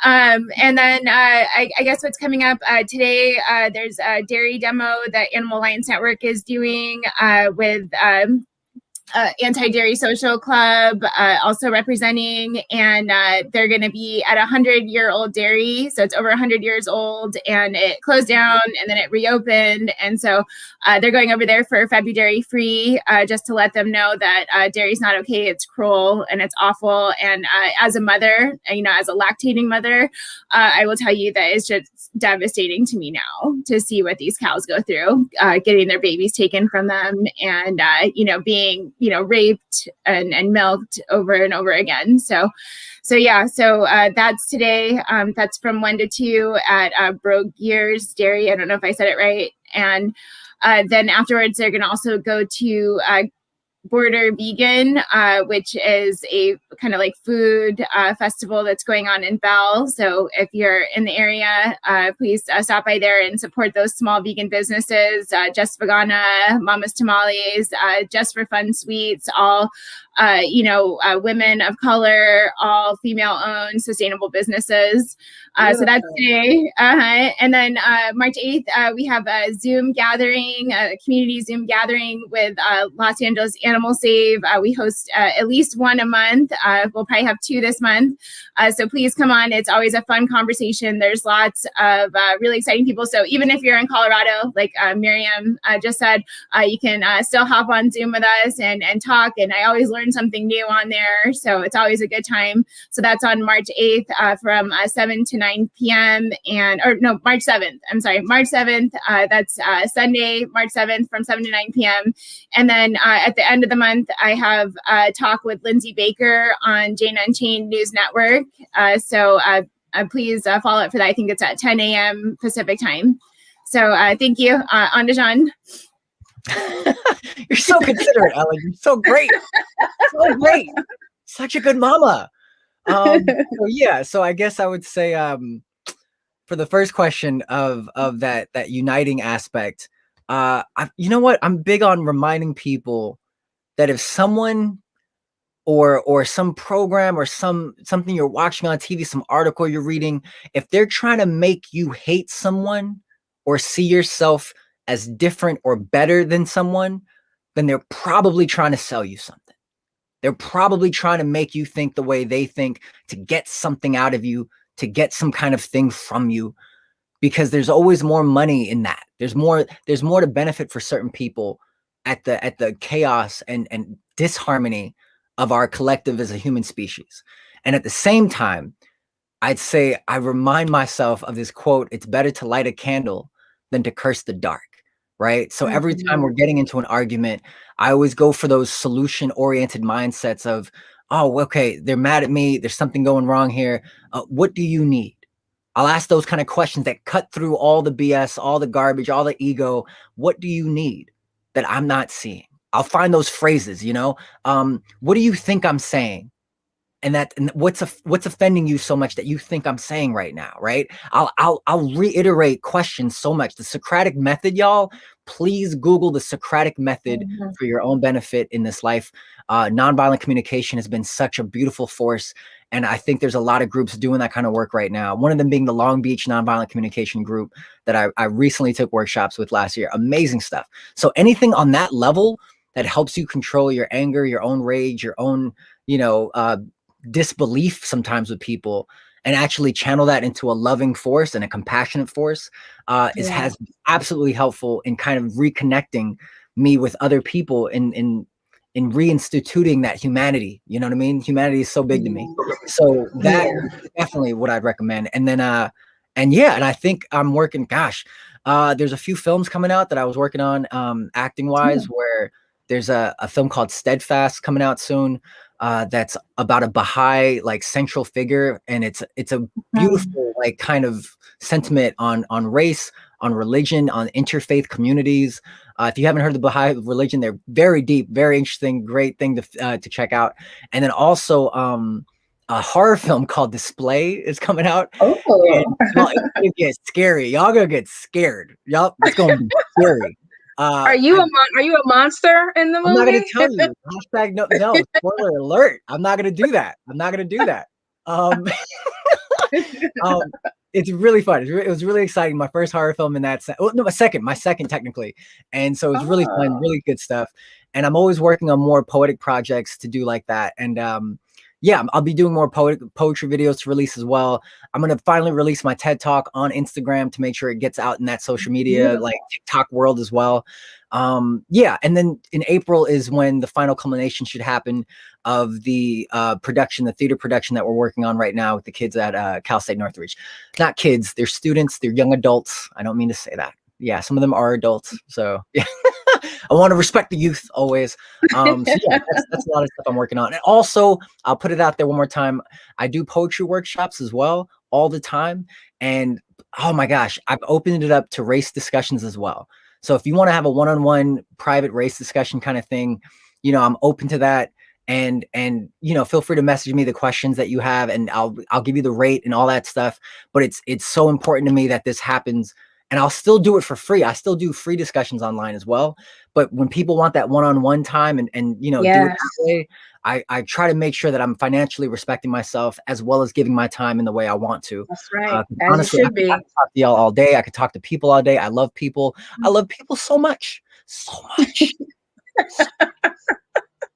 And then I guess what's coming up today, there's a dairy demo that Animal Alliance Network is doing with Anti-Dairy Social Club also representing, and they're going to be at 100-year-old dairy. So it's over 100 years old, and it closed down and then it reopened. And so they're going over there for February free, just to let them know that dairy is not okay. It's cruel and it's awful. And as a mother, as a lactating mother, I will tell you that it's just devastating to me now to see what these cows go through, getting their babies taken from them, and being raped and milked over and over again. So that's today. That's from 1 to 2 at Brogue Years Dairy. I don't know if I said it right. And then afterwards, they're going to also go to Border Vegan, which is a kind of like food festival that's going on in Bell. So if you're in the area, please stop by there and support those small vegan businesses. Just Vegana, Mama's Tamales, Just for Fun Sweets, all women of color, all female-owned sustainable businesses. So that's today. And then March 8th, we have a Zoom gathering, a community Zoom gathering with Los Angeles Animal Save. We host at least one a month. We'll probably have 2 this month. So please come on. It's always a fun conversation. There's lots of really exciting people. So even if you're in Colorado, like Miriam just said, you can still hop on Zoom with us and talk. And I always learn something new on there. So it's always a good time. So that's on March 8th from 7 to 9 p.m. March 7th. I'm sorry, March 7th. That's Sunday, March 7th from 7 to 9 p.m. And then at the end of the month, I have a talk with Lindsay Baker on Jane Unchained News Network. So please follow up for that. I think it's at 10 a.m. Pacific time. So thank you. On to John. You're so considerate, Ellen. You're so great. So great. Such a good mama. So I guess I would say for the first question of that uniting aspect, you know what? I'm big on reminding people that if someone or some program or something you're watching on TV, some article you're reading, if they're trying to make you hate someone or see yourself as different or better than someone, then they're probably trying to sell you something. They're probably trying to make you think the way they think, to get something out of you, to get some kind of thing from you, because there's always more money in that. There's more to benefit for certain people at the chaos and disharmony of our collective as a human species. And at the same time, I'd say I remind myself of this quote: it's better to light a candle than to curse the dark. Right. So every time we're getting into an argument, I always go for those solution oriented mindsets of, oh, okay, they're mad at me. There's something going wrong here. What do you need? I'll ask those kind of questions that cut through all the BS, all the garbage, all the ego. What do you need that I'm not seeing? I'll find those phrases, what do you think I'm saying? And what's offending you so much that you think I'm saying right now, right? I'll reiterate questions so much. The Socratic method, y'all, please Google the Socratic method for your own benefit in this life. Nonviolent communication has been such a beautiful force. And I think there's a lot of groups doing that kind of work right now. One of them being the Long Beach Nonviolent Communication Group that I recently took workshops with last year. Amazing stuff. So anything on that level that helps you control your anger, your own rage, your own, disbelief sometimes with people, and actually channel that into a loving force and a compassionate force has been absolutely helpful in kind of reconnecting me with other people in reinstituting that humanity. You know what I mean? Humanity is so big to me. So that is definitely what I'd recommend. And then and I think I'm working, there's a few films coming out that I was working on acting wise, where there's a film called Steadfast coming out soon. That's about a Baha'i central figure, and it's a beautiful kind of sentiment on race, on religion, on interfaith communities. If you haven't heard the Baha'i religion, they're very deep, very interesting, great thing to check out. And then also a horror film called Display is coming out. And it's gonna get scary. Y'all gonna get scared. It's gonna be scary. Are you a monster in the movie? I'm not going to tell you. Hashtag no. Spoiler alert. I'm not going to do that. It's really fun. It was really exciting. My first horror film in that sense. Oh, no, my second technically. And so it was really fun, really good stuff. And I'm always working on more poetic projects to do like that. And I'll be doing more poetry videos to release as well. I'm going to finally release my TED Talk on Instagram to make sure it gets out in that social media, TikTok world as well. And then in April is when the final culmination should happen of the the theater production that we're working on right now with the kids at Cal State Northridge. Not kids, they're students, they're young adults. I don't mean to say that. Yeah, some of them are adults. So yeah. I want to respect the youth always. That's a lot of stuff I'm working on. And also, I'll put it out there one more time. I do poetry workshops as well all the time. And oh my gosh, I've opened it up to race discussions as well. So if you want to have a one-on-one private race discussion kind of thing, you know, I'm open to that. And you know, feel free to message me the questions that you have, and I'll give you the rate and all that stuff. But it's so important to me that this happens, and I'll still do it for free. I still do free discussions online as well. But when people want that one-on-one time and you know, do it that way, I try to make sure that I'm financially respecting myself as well as giving my time in the way I want to. That's right. As Honestly, you should be. I could talk to y'all all day. I could talk to people all day. I love people. I love people so much. So much.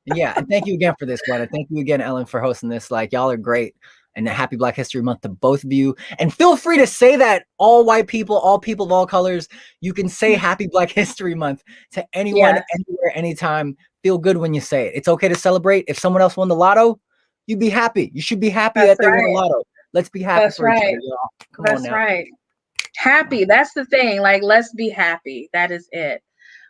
Yeah, and thank you again for this, Gwenna. Thank you again, Ellen, for hosting this. Like, y'all are great. And happy Black History Month to both of you. And feel free to say that, all white people, all people of all colors. You can say happy Black History Month to anyone, anywhere, anytime. Feel good when you say it. It's okay to celebrate. If someone else won the lotto, you'd be happy. You should be happy that they won the lotto. Let's be happy for each other, y'all. Come on now. Right. Happy. That's the thing. Like, let's be happy. That is it.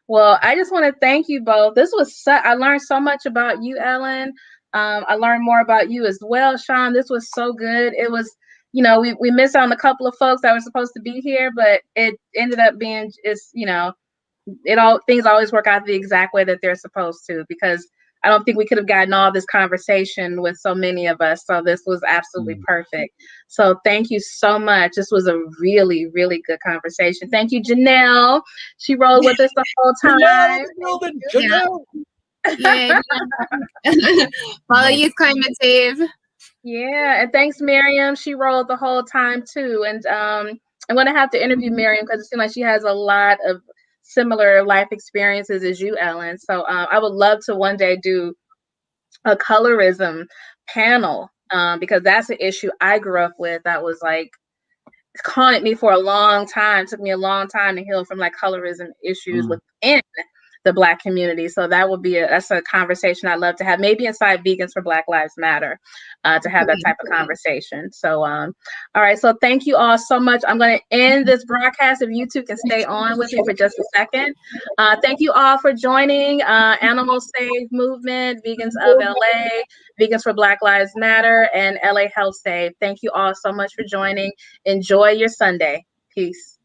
Well, I just want to thank you both. This was I learned so much about you, Ellen. I learned more about you as well, Sean. This was so good. It was, you know, we missed out on a couple of folks that were supposed to be here, but it ended up being just, you know, things always work out the exact way that they're supposed to, because I don't think we could have gotten all this conversation with so many of us. So this was absolutely perfect. So thank you so much. This was a really, really good conversation. Thank you, Janelle. She rolled with us the whole time. Janelle. Yeah. Follow Youth Climate Save. Yeah, and thanks, Miriam. She rolled the whole time too. And I'm going to have to interview Miriam because it seems like she has a lot of similar life experiences as you, Ellen. So I would love to one day do a colorism panel because that's an issue I grew up with that was like haunted me for a long time. It took me a long time to heal from like colorism issues within the Black community. So that would be that's a conversation I'd love to have, maybe inside Vegans for Black Lives Matter, to have that type of conversation. So all right, so thank you all so much. I'm going to end this broadcast if you two can stay on with me for just a second. Thank you all for joining Animal Save Movement, Vegans of LA, Vegans for Black Lives Matter, and LA Health Save. Thank you all so much for joining. Enjoy your Sunday. Peace.